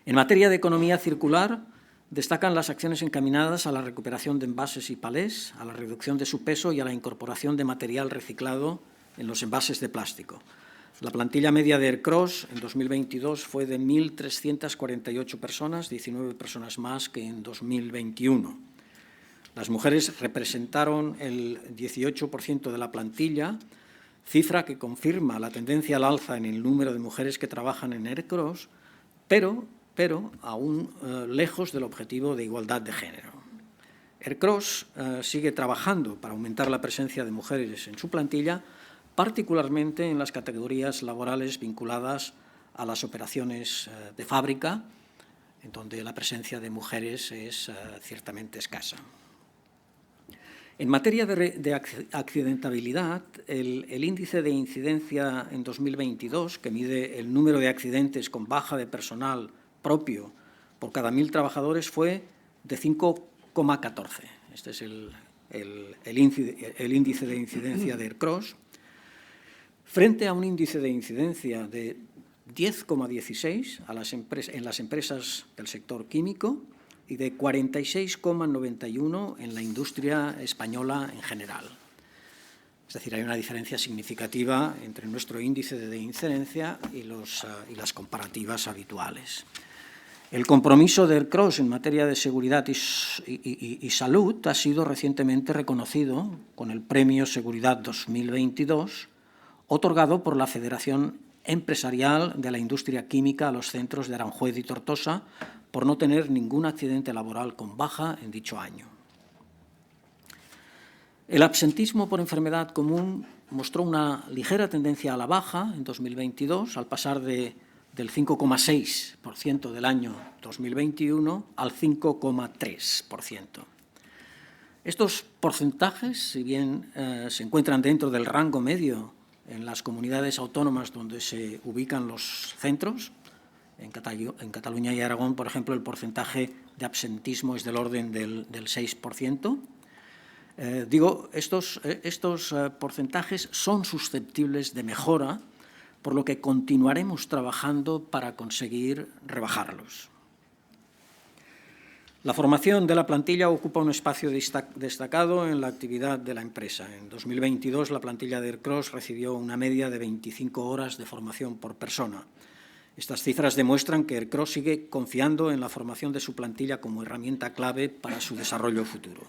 En materia de economía circular, destacan las acciones encaminadas a la recuperación de envases y palés, a la reducción de su peso y a la incorporación de material reciclado en los envases de plástico. La plantilla media de Ercros en 2022 fue de 1.348 personas, 19 personas más que en 2021. Las mujeres representaron el 18% de la plantilla, cifra que confirma la tendencia al alza en el número de mujeres que trabajan en Ercros, pero aún lejos del objetivo de igualdad de género. Ercros sigue trabajando para aumentar la presencia de mujeres en su plantilla, particularmente en las categorías laborales vinculadas a las operaciones de fábrica, en donde la presencia de mujeres es ciertamente escasa. En materia de accidentabilidad, el índice de incidencia en 2022, que mide el número de accidentes con baja de personal propio por cada 1.000 trabajadores, fue de 5,14. Este es el índice de incidencia de Ercros, frente a un índice de incidencia de 10,16 en las empresas del sector químico y de 46,91 en la industria española en general. Es decir, hay una diferencia significativa entre nuestro índice de incidencia y las comparativas habituales. El compromiso de Ercros en materia de seguridad y salud ha sido recientemente reconocido con el Premio Seguridad 2022, otorgado por la Federación Empresarial de la Industria Química a los centros de Aranjuez y Tortosa, por no tener ningún accidente laboral con baja en dicho año. El absentismo por enfermedad común mostró una ligera tendencia a la baja en 2022, al pasar del 5,6% del año 2021 al 5,3%. Estos porcentajes, si bien se encuentran dentro del rango medio en las comunidades autónomas donde se ubican los centros, en Cataluña y Aragón, por ejemplo, el porcentaje de absentismo es del orden del 6%. Estos porcentajes son susceptibles de mejora, por lo que continuaremos trabajando para conseguir rebajarlos. La formación de la plantilla ocupa un espacio destacado en la actividad de la empresa. En 2022, la plantilla de Ercros recibió una media de 25 horas de formación por persona. Estas cifras demuestran que Ercros sigue confiando en la formación de su plantilla como herramienta clave para su desarrollo futuro.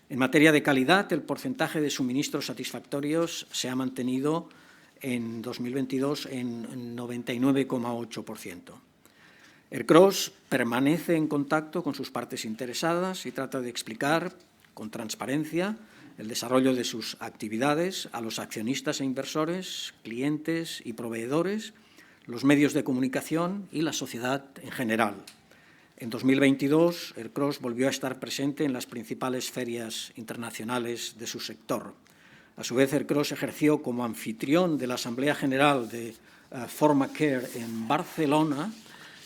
En materia de calidad, el porcentaje de suministros satisfactorios se ha mantenido en 2022 en 99,8%. Ercros permanece en contacto con sus partes interesadas y trata de explicar con transparencia el desarrollo de sus actividades a los accionistas e inversores, clientes y proveedores, los medios de comunicación y la sociedad en general. En 2022, Ercros volvió a estar presente en las principales ferias internacionales de su sector. A su vez, Ercros ejerció como anfitrión de la Asamblea General de Formacare en Barcelona.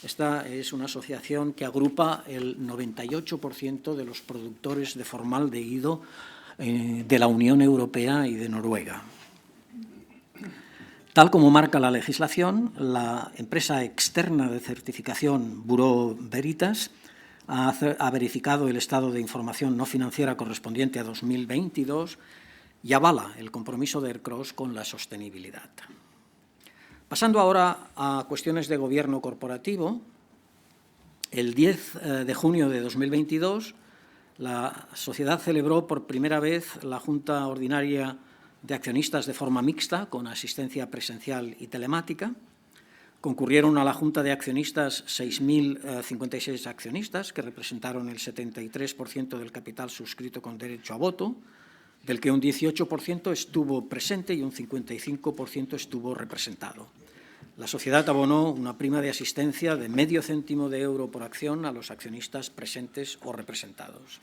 Esta es una asociación que agrupa el 98% de los productores de formaldehído de la Unión Europea y de Noruega. Tal como marca la legislación, la empresa externa de certificación Bureau Veritas ha verificado el estado de información no financiera correspondiente a 2022 y avala el compromiso de ERCROSS con la sostenibilidad. Pasando ahora a cuestiones de gobierno corporativo, el 10 de junio de 2022 la sociedad celebró por primera vez la Junta Ordinaria de Accionistas de forma mixta, con asistencia presencial y telemática. Concurrieron a la Junta de Accionistas 6.056 accionistas, que representaron el 73% del capital suscrito con derecho a voto, del que un 18% estuvo presente y un 55% estuvo representado. La sociedad abonó una prima de asistencia de medio céntimo de euro por acción a los accionistas presentes o representados.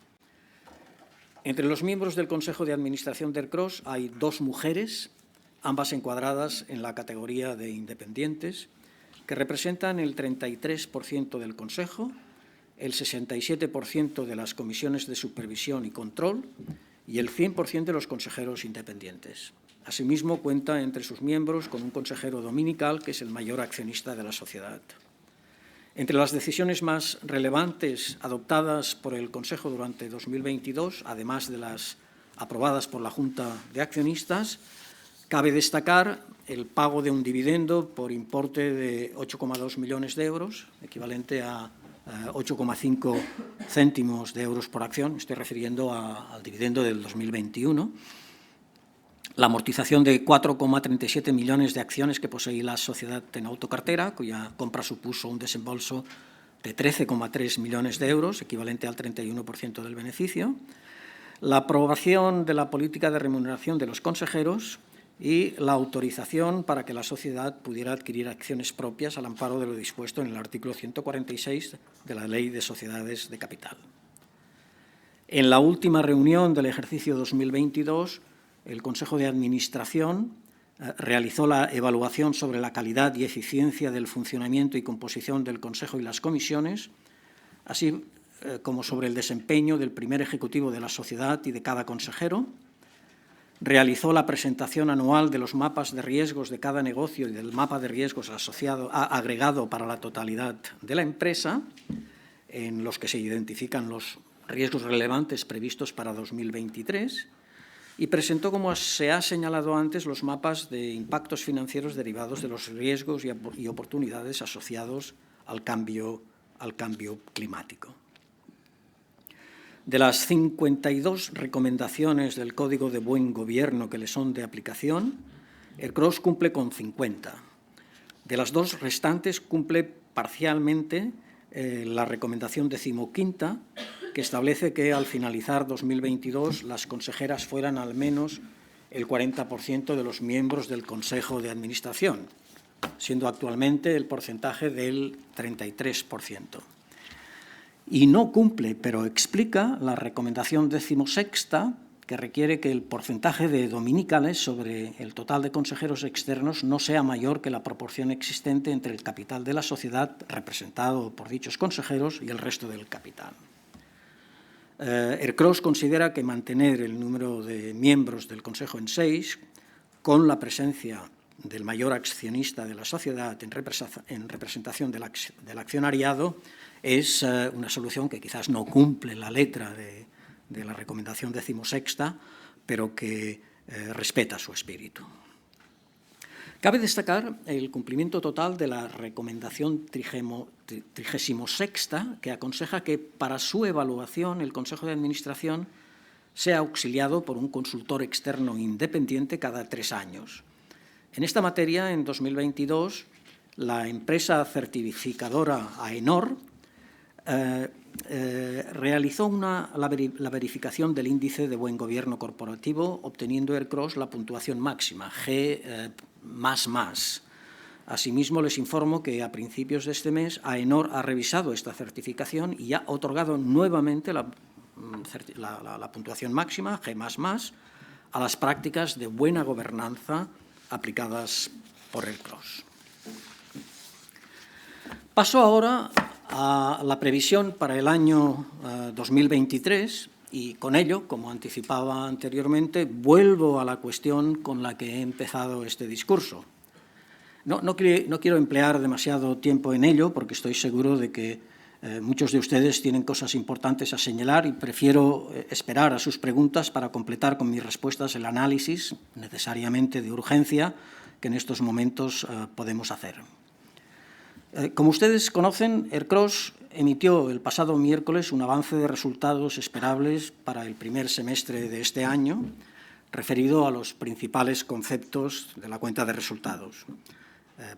Entre los miembros del Consejo de Administración de ERCROSS hay 2 mujeres, ambas encuadradas en la categoría de independientes, que representan el 33% del Consejo, el 67% de las comisiones de supervisión y control y el 100% de los consejeros independientes. Asimismo, cuenta entre sus miembros con un consejero dominical, que es el mayor accionista de la sociedad. Entre las decisiones más relevantes adoptadas por el Consejo durante 2022, además de las aprobadas por la Junta de Accionistas, cabe destacar el pago de un dividendo por importe de 8,2 millones de euros, equivalente a 8,5 céntimos de euros por acción. Estoy refiriendo al dividendo del 2021. La amortización de 4,37 millones de acciones que posee la sociedad en autocartera, cuya compra supuso un desembolso de 13,3 millones de euros, equivalente al 31% del beneficio. La aprobación de la política de remuneración de los consejeros y la autorización para que la sociedad pudiera adquirir acciones propias al amparo de lo dispuesto en el artículo 146 de la Ley de Sociedades de Capital. En la última reunión del ejercicio 2022, el Consejo de Administración realizó la evaluación sobre la calidad y eficiencia del funcionamiento y composición del Consejo y las comisiones, así como sobre el desempeño del primer ejecutivo de la sociedad y de cada consejero. Realizó la presentación anual de los mapas de riesgos de cada negocio y del mapa de riesgos agregado para la totalidad de la empresa, en los que se identifican los riesgos relevantes previstos para 2023, y presentó, como se ha señalado antes, los mapas de impactos financieros derivados de los riesgos y oportunidades asociados al cambio climático. De las 52 recomendaciones del Código de Buen Gobierno que le son de aplicación, ERCROSS cumple con 50. De las 2 restantes cumple parcialmente la recomendación 15ª, que establece que al finalizar 2022 las consejeras fueran al menos el 40% de los miembros del Consejo de Administración, siendo actualmente el porcentaje del 33%. Y no cumple, pero explica la recomendación 16ª, que requiere que el porcentaje de dominicales sobre el total de consejeros externos no sea mayor que la proporción existente entre el capital de la sociedad representado por dichos consejeros y el resto del capital. ERCROSS considera que mantener el número de miembros del Consejo en 6, con la presencia del mayor accionista de la sociedad en representación del accionariado, es una solución que quizás no cumple la letra de la recomendación 16ª, pero que respeta su espíritu. Cabe destacar el cumplimiento total de la recomendación 36ª, que aconseja que para su evaluación el Consejo de Administración sea auxiliado por un consultor externo independiente cada 3 años. En esta materia, en 2022, la empresa certificadora AENOR realizó la verificación del índice de buen gobierno corporativo, obteniendo ERCROSS la puntuación máxima, G++. Asimismo, les informo que a principios de este mes AENOR ha revisado esta certificación y ha otorgado nuevamente la puntuación máxima, G++, a las prácticas de buena gobernanza aplicadas por ERCROSS. Paso ahora a la previsión para el año 2023 y con ello, como anticipaba anteriormente, vuelvo a la cuestión con la que he empezado este discurso, No quiero emplear demasiado tiempo en ello porque estoy seguro de que muchos de ustedes tienen cosas importantes a señalar y prefiero esperar a sus preguntas para completar con mis respuestas el análisis, necesariamente de urgencia, que en estos momentos podemos hacer. Como ustedes conocen, Ercros emitió el pasado miércoles un avance de resultados esperables para el primer semestre de este año, referido a los principales conceptos de la cuenta de resultados.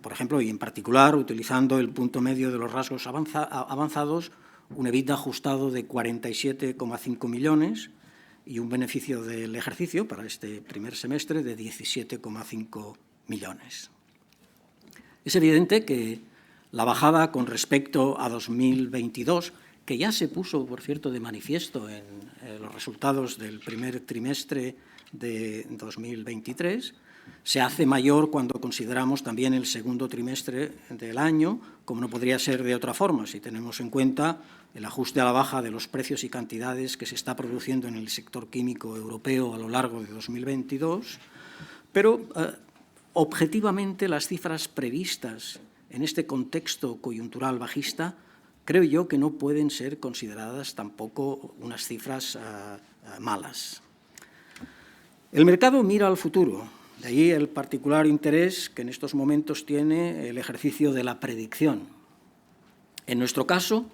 Por ejemplo, y en particular, utilizando el punto medio de los rasgos avanzados, un EBITDA ajustado de 47,5 millones y un beneficio del ejercicio para este primer semestre de 17,5 millones. Es evidente que la bajada con respecto a 2022, que ya se puso, por cierto, de manifiesto en los resultados del primer trimestre de 2023, se hace mayor cuando consideramos también el segundo trimestre del año, como no podría ser de otra forma, si tenemos en cuenta el ajuste a la baja de los precios y cantidades que se está produciendo en el sector químico europeo a lo largo de 2022, pero objetivamente las cifras previstas en este contexto coyuntural bajista creo yo que no pueden ser consideradas tampoco unas cifras malas. El mercado mira al futuro. De ahí el particular interés que en estos momentos tiene el ejercicio de la predicción. En nuestro caso,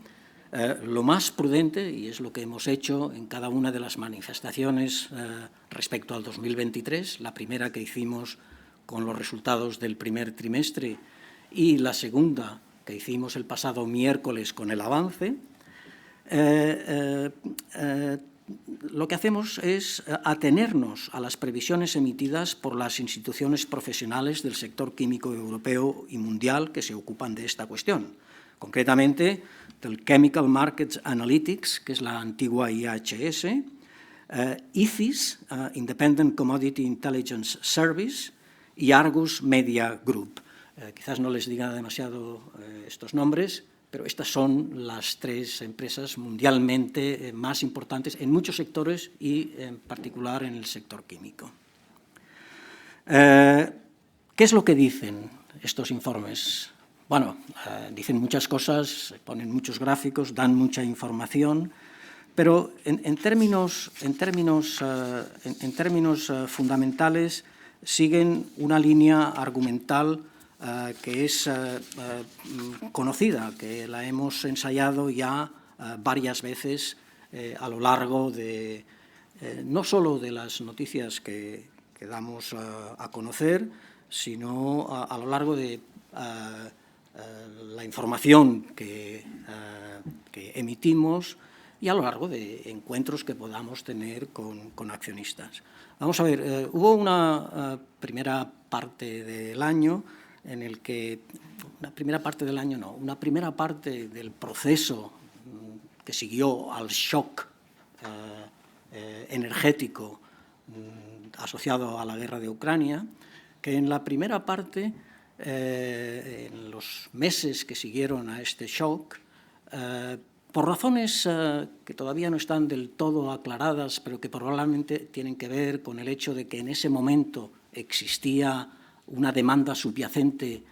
lo más prudente, y es lo que hemos hecho en cada una de las manifestaciones respecto al 2023, la primera que hicimos con los resultados del primer trimestre y la segunda que hicimos el pasado miércoles con el avance, lo que hacemos es atenernos a las previsiones emitidas por las instituciones profesionales del sector químico europeo y mundial que se ocupan de esta cuestión. Concretamente, del Chemical Markets Analytics, que es la antigua IHS, ICIS, Independent Commodity Intelligence Service, y Argus Media Group. Quizás no les diga demasiado estos nombres, pero estas son las tres empresas mundialmente más importantes en muchos sectores y en particular en el sector químico. ¿Qué es lo que dicen estos informes? Bueno, dicen muchas cosas, ponen muchos gráficos, dan mucha información, pero en términos fundamentales siguen una línea argumental que es conocida, que la hemos ensayado ya varias veces a lo largo de no solo de las noticias que damos a conocer, sino a lo largo de la información que emitimos y a lo largo de encuentros que podamos tener con accionistas. Vamos a ver, hubo una primera parte del año en el que, una primera parte del proceso que siguió al shock energético asociado a la guerra de Ucrania, que en la primera parte, en los meses que siguieron a este shock, por razones que todavía no están del todo aclaradas, pero que probablemente tienen que ver con el hecho de que en ese momento existía una demanda subyacente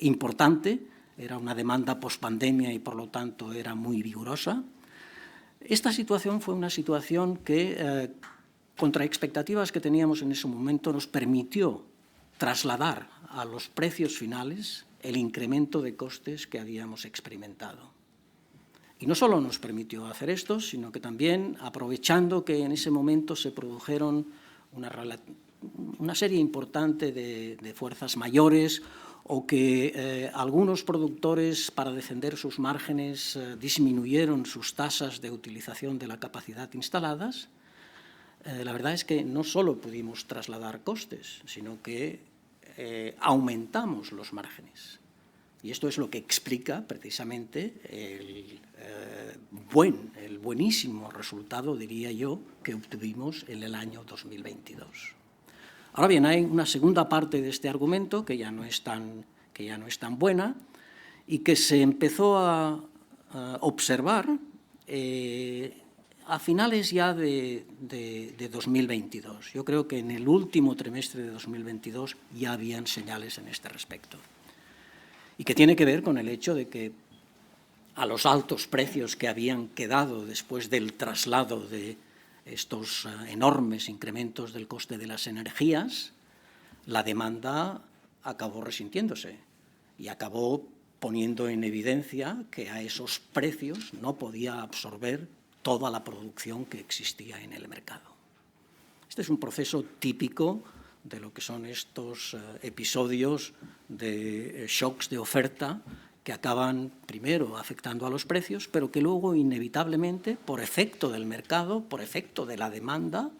importante, era una demanda pospandemia y por lo tanto era muy vigorosa. Esta situación fue una situación que, contra expectativas que teníamos en ese momento, nos permitió trasladar a los precios finales el incremento de costes que habíamos experimentado. Y no solo nos permitió hacer esto, sino que también, aprovechando que en ese momento se produjeron una serie importante de fuerzas mayores o que algunos productores, para defender sus márgenes, disminuyeron sus tasas de utilización de la capacidad instaladas, la verdad es que no solo pudimos trasladar costes, sino que aumentamos los márgenes. Y esto es lo que explica precisamente el buenísimo resultado, diría yo, que obtuvimos en el año 2022. Ahora bien, hay una segunda parte de este argumento que ya no es tan buena y que se empezó a observar a finales ya de 2022. Yo creo que en el último trimestre de 2022 ya habían señales en este respecto. Y que tiene que ver con el hecho de que a los altos precios que habían quedado después del traslado de estos enormes incrementos del coste de las energías, la demanda acabó resintiéndose y acabó poniendo en evidencia que a esos precios no podía absorber toda la producción que existía en el mercado. Este es un proceso típico de lo que son estos episodios de shocks de oferta que acaban primero afectando a los precios, pero que luego inevitablemente, por efecto del mercado, por efecto de la demanda,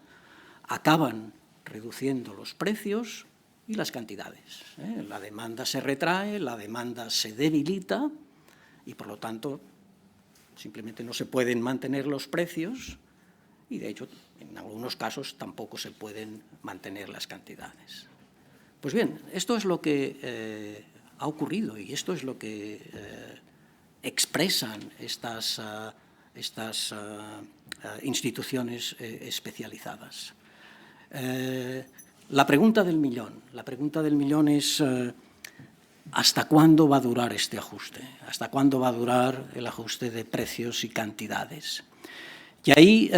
acaban reduciendo los precios y las cantidades. La demanda se retrae, la demanda se debilita y, por lo tanto, simplemente no se pueden mantener los precios y, de hecho, en algunos casos tampoco se pueden mantener las cantidades. Pues bien, esto es lo que ha ocurrido y esto es lo que expresan estas instituciones especializadas. La pregunta del millón es ¿hasta cuándo va a durar este ajuste? ¿Hasta cuándo va a durar el ajuste de precios y cantidades? Y ahí,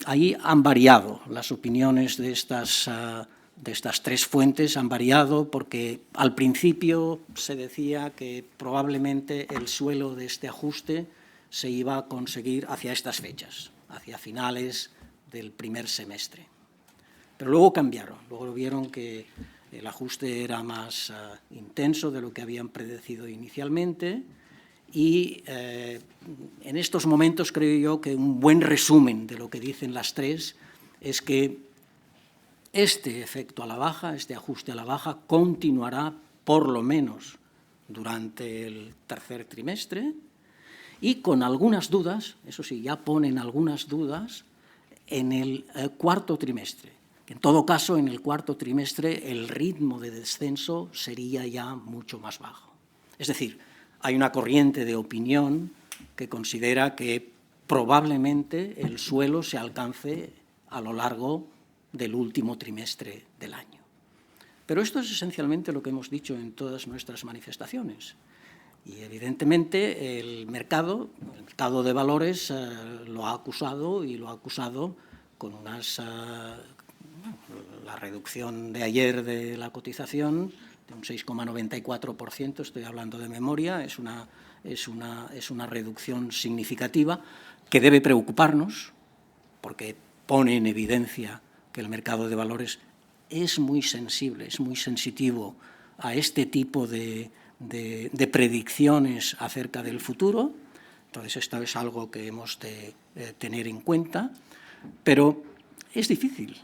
ahí han variado las opiniones de estas tres fuentes, han variado porque al principio se decía que probablemente el suelo de este ajuste se iba a conseguir hacia estas fechas, hacia finales del primer semestre. Pero luego cambiaron, luego vieron que el ajuste era más intenso de lo que habían predecido inicialmente y en estos momentos creo yo que un buen resumen de lo que dicen las tres es que este efecto a la baja, este ajuste a la baja, continuará por lo menos durante el tercer trimestre y con algunas dudas, eso sí, ya ponen algunas dudas en el cuarto trimestre. En todo caso, en el cuarto trimestre el ritmo de descenso sería ya mucho más bajo. Es decir, hay una corriente de opinión que considera que probablemente el suelo se alcance a lo largo del último trimestre del año. Pero esto es esencialmente lo que hemos dicho en todas nuestras manifestaciones. Y evidentemente el mercado de valores lo ha acusado y lo ha acusado con la reducción de ayer de la cotización de un 6,94%, estoy hablando de memoria, es una reducción significativa que debe preocuparnos porque pone en evidencia que el mercado de valores es muy sensible, es muy sensitivo a este tipo de predicciones acerca del futuro. Entonces, esto es algo que hemos de tener en cuenta, pero es difícil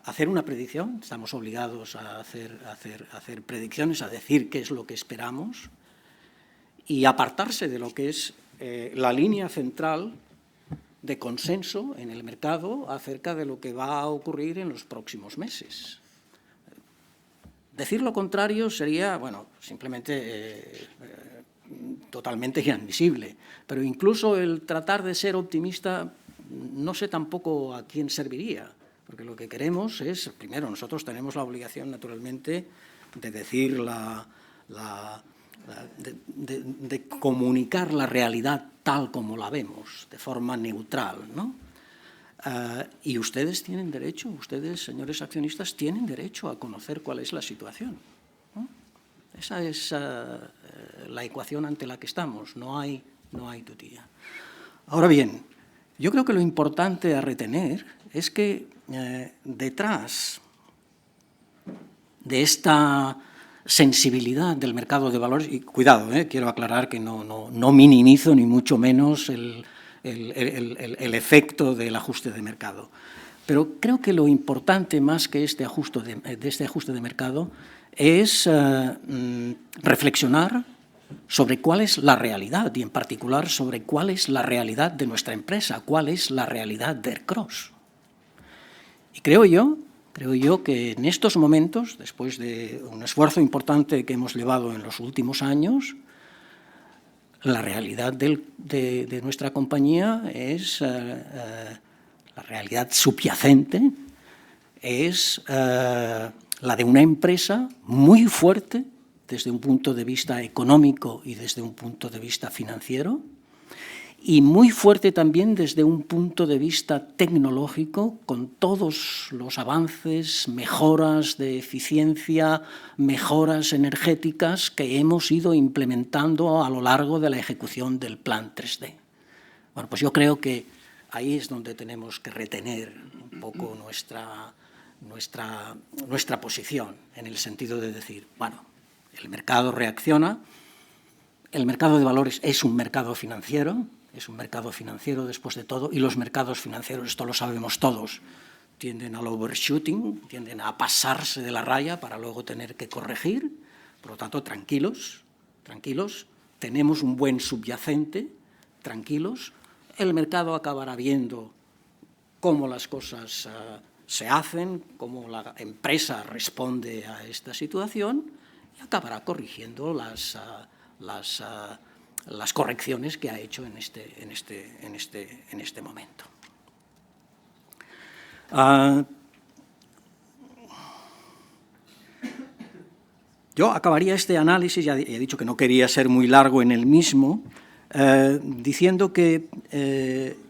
hacer una predicción. Estamos obligados a hacer predicciones, a decir qué es lo que esperamos y apartarse de lo que es la línea central de consenso en el mercado acerca de lo que va a ocurrir en los próximos meses. Decir lo contrario sería, simplemente totalmente inadmisible, pero incluso el tratar de ser optimista no sé tampoco a quién serviría, porque lo que queremos es, primero, nosotros tenemos la obligación, naturalmente, de decir de comunicar la realidad tal como la vemos, de forma neutral, ¿no? Y ustedes tienen derecho, ustedes, señores accionistas, tienen derecho a conocer cuál es la situación, ¿no? Esa es la ecuación ante la que estamos, no hay tutía. Ahora bien, yo creo que lo importante a retener es que detrás de esta sensibilidad del mercado de valores, y cuidado, quiero aclarar que no minimizo ni mucho menos el efecto del ajuste de mercado, pero creo que lo importante más que este ajuste de mercado es reflexionar sobre cuál es la realidad y, en particular, sobre cuál es la realidad de nuestra empresa, cuál es la realidad de Ercros. Y creo yo que en estos momentos, después de un esfuerzo importante que hemos llevado en los últimos años, La realidad de nuestra compañía es, la realidad subyacente es la de una empresa muy fuerte desde un punto de vista económico y desde un punto de vista financiero, y muy fuerte también desde un punto de vista tecnológico, con todos los avances, mejoras de eficiencia, mejoras energéticas que hemos ido implementando a lo largo de la ejecución del Plan 3D. Bueno, pues yo creo que ahí es donde tenemos que retener un poco nuestra posición, en el sentido de decir, bueno, el mercado reacciona, el mercado de valores es un mercado financiero después de todo, y los mercados financieros, esto lo sabemos todos, tienden al overshooting, tienden a pasarse de la raya para luego tener que corregir. Por lo tanto, tranquilos, tenemos un buen subyacente, tranquilos, el mercado acabará viendo cómo las cosas se hacen, cómo la empresa responde a esta situación y acabará corrigiendo las correcciones que ha hecho en este momento. Yo acabaría este análisis, ya he dicho que no quería ser muy largo en el mismo, diciendo que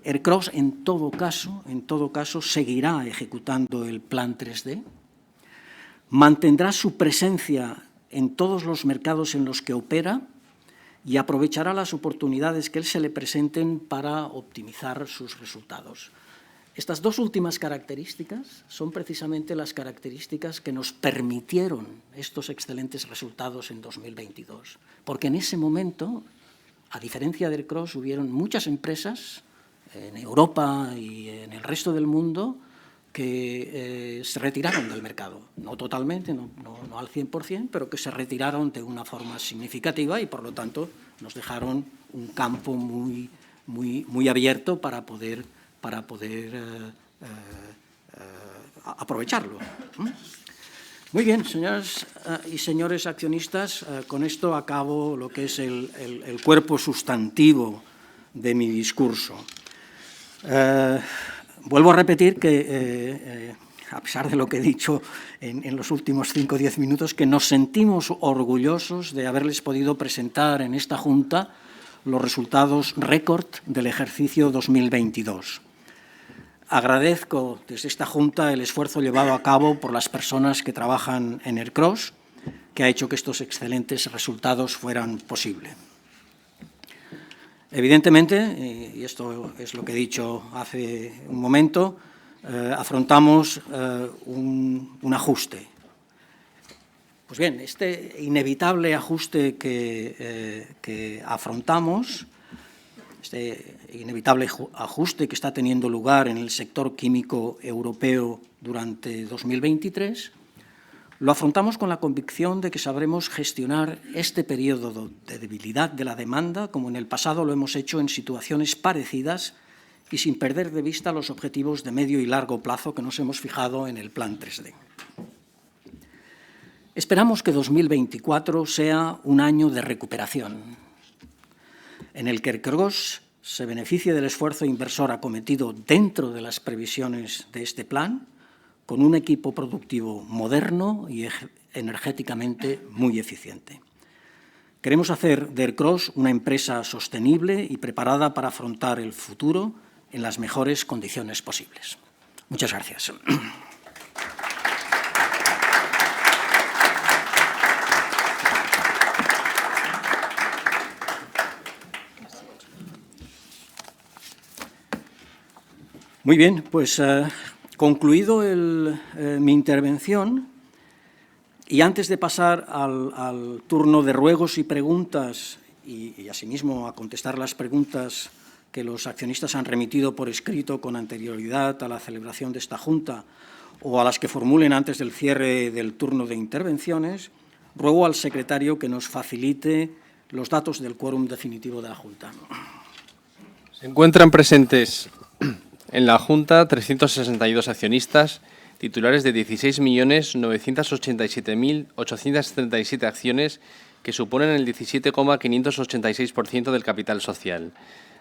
ERCROSS en todo caso seguirá ejecutando el Plan 3D, mantendrá su presencia en todos los mercados en los que opera y aprovechará las oportunidades que se le presenten para optimizar sus resultados. Estas dos últimas características son precisamente las características que nos permitieron estos excelentes resultados en 2022, porque en ese momento, a diferencia de ERCROSS, hubieron muchas empresas en Europa y en el resto del mundo que se retiraron del mercado, no totalmente, no al 100%, pero que se retiraron de una forma significativa y, por lo tanto, nos dejaron un campo muy abierto para poder aprovecharlo. Muy bien, señoras y señores accionistas, con esto acabo lo que es el cuerpo sustantivo de mi discurso. Vuelvo a repetir que, a pesar de lo que he dicho en los últimos 5 o 10 minutos, que nos sentimos orgullosos de haberles podido presentar en esta Junta los resultados récord del ejercicio 2022. Agradezco desde esta Junta el esfuerzo llevado a cabo por las personas que trabajan en ERCROSS, que ha hecho que estos excelentes resultados fueran posibles. Evidentemente, y esto es lo que he dicho hace un momento, afrontamos un ajuste. Pues bien, este inevitable ajuste que afrontamos, este inevitable ajuste que está teniendo lugar en el sector químico europeo durante 2023, lo afrontamos con la convicción de que sabremos gestionar este periodo de debilidad de la demanda, como en el pasado lo hemos hecho en situaciones parecidas y sin perder de vista los objetivos de medio y largo plazo que nos hemos fijado en el Plan 3D. Esperamos que 2024 sea un año de recuperación, en el que ERCROSS se beneficie del esfuerzo inversor acometido dentro de las previsiones de este plan, con un equipo productivo moderno y energéticamente muy eficiente. Queremos hacer de ERCROSS una empresa sostenible y preparada para afrontar el futuro en las mejores condiciones posibles. Muchas gracias. Muy bien, pues concluido mi intervención, y antes de pasar al turno de ruegos y preguntas y asimismo a contestar las preguntas que los accionistas han remitido por escrito con anterioridad a la celebración de esta Junta o a las que formulen antes del cierre del turno de intervenciones, ruego al secretario que nos facilite los datos del quórum definitivo de la Junta. Se encuentran presentes en la Junta 362 accionistas, titulares de 16.987.837 acciones que suponen el 17,586% del capital social.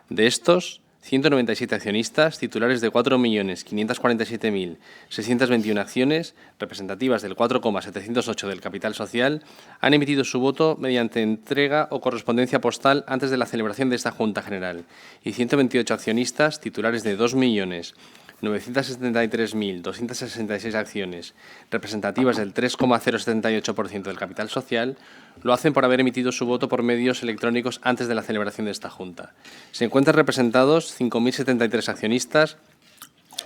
De estos, 197 accionistas, titulares de 4.547.621 acciones, representativas del 4,708 del capital social, han emitido su voto mediante entrega o correspondencia postal antes de la celebración de esta Junta General, y 128 accionistas, titulares de 2.973.266 acciones, representativas del 3,078% del capital social, lo hacen por haber emitido su voto por medios electrónicos antes de la celebración de esta Junta. Se encuentran representados 5.073 accionistas,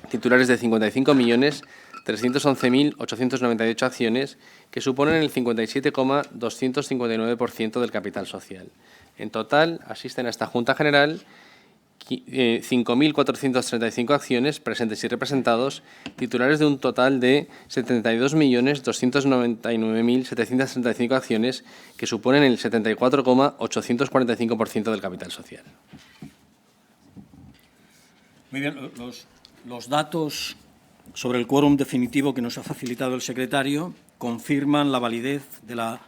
titulares de 55.311.898 acciones, que suponen el 57,259% del capital social. En total, asisten a esta Junta General 5.435 acciones presentes y representados, titulares de un total de 72.299.735 acciones, que suponen el 74,845% del capital social. Muy bien, los datos sobre el quórum definitivo que nos ha facilitado el secretario confirman la validez de la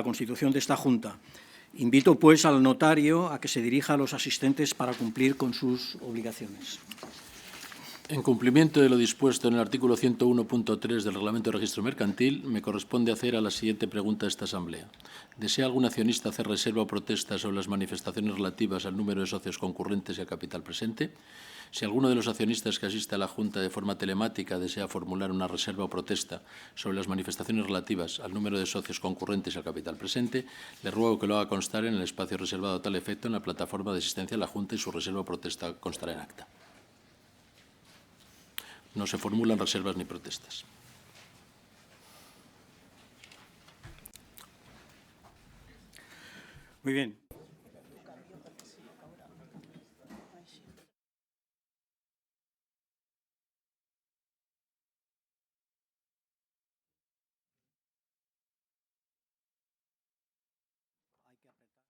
constitución de esta Junta. Invito, pues, al notario a que se dirija a los asistentes para cumplir con sus obligaciones. En cumplimiento de lo dispuesto en el artículo 101.3 del Reglamento de Registro Mercantil, me corresponde hacer a la siguiente pregunta a esta Asamblea. ¿Desea algún accionista hacer reserva o protesta sobre las manifestaciones relativas al número de socios concurrentes y al capital presente? Si alguno de los accionistas que asiste a la Junta de forma telemática desea formular una reserva o protesta sobre las manifestaciones relativas al número de socios concurrentes y al capital presente, le ruego que lo haga constar en el espacio reservado a tal efecto en la plataforma de asistencia a la Junta, y su reserva o protesta constará en acta. No se formulan reservas ni protestas. Muy bien.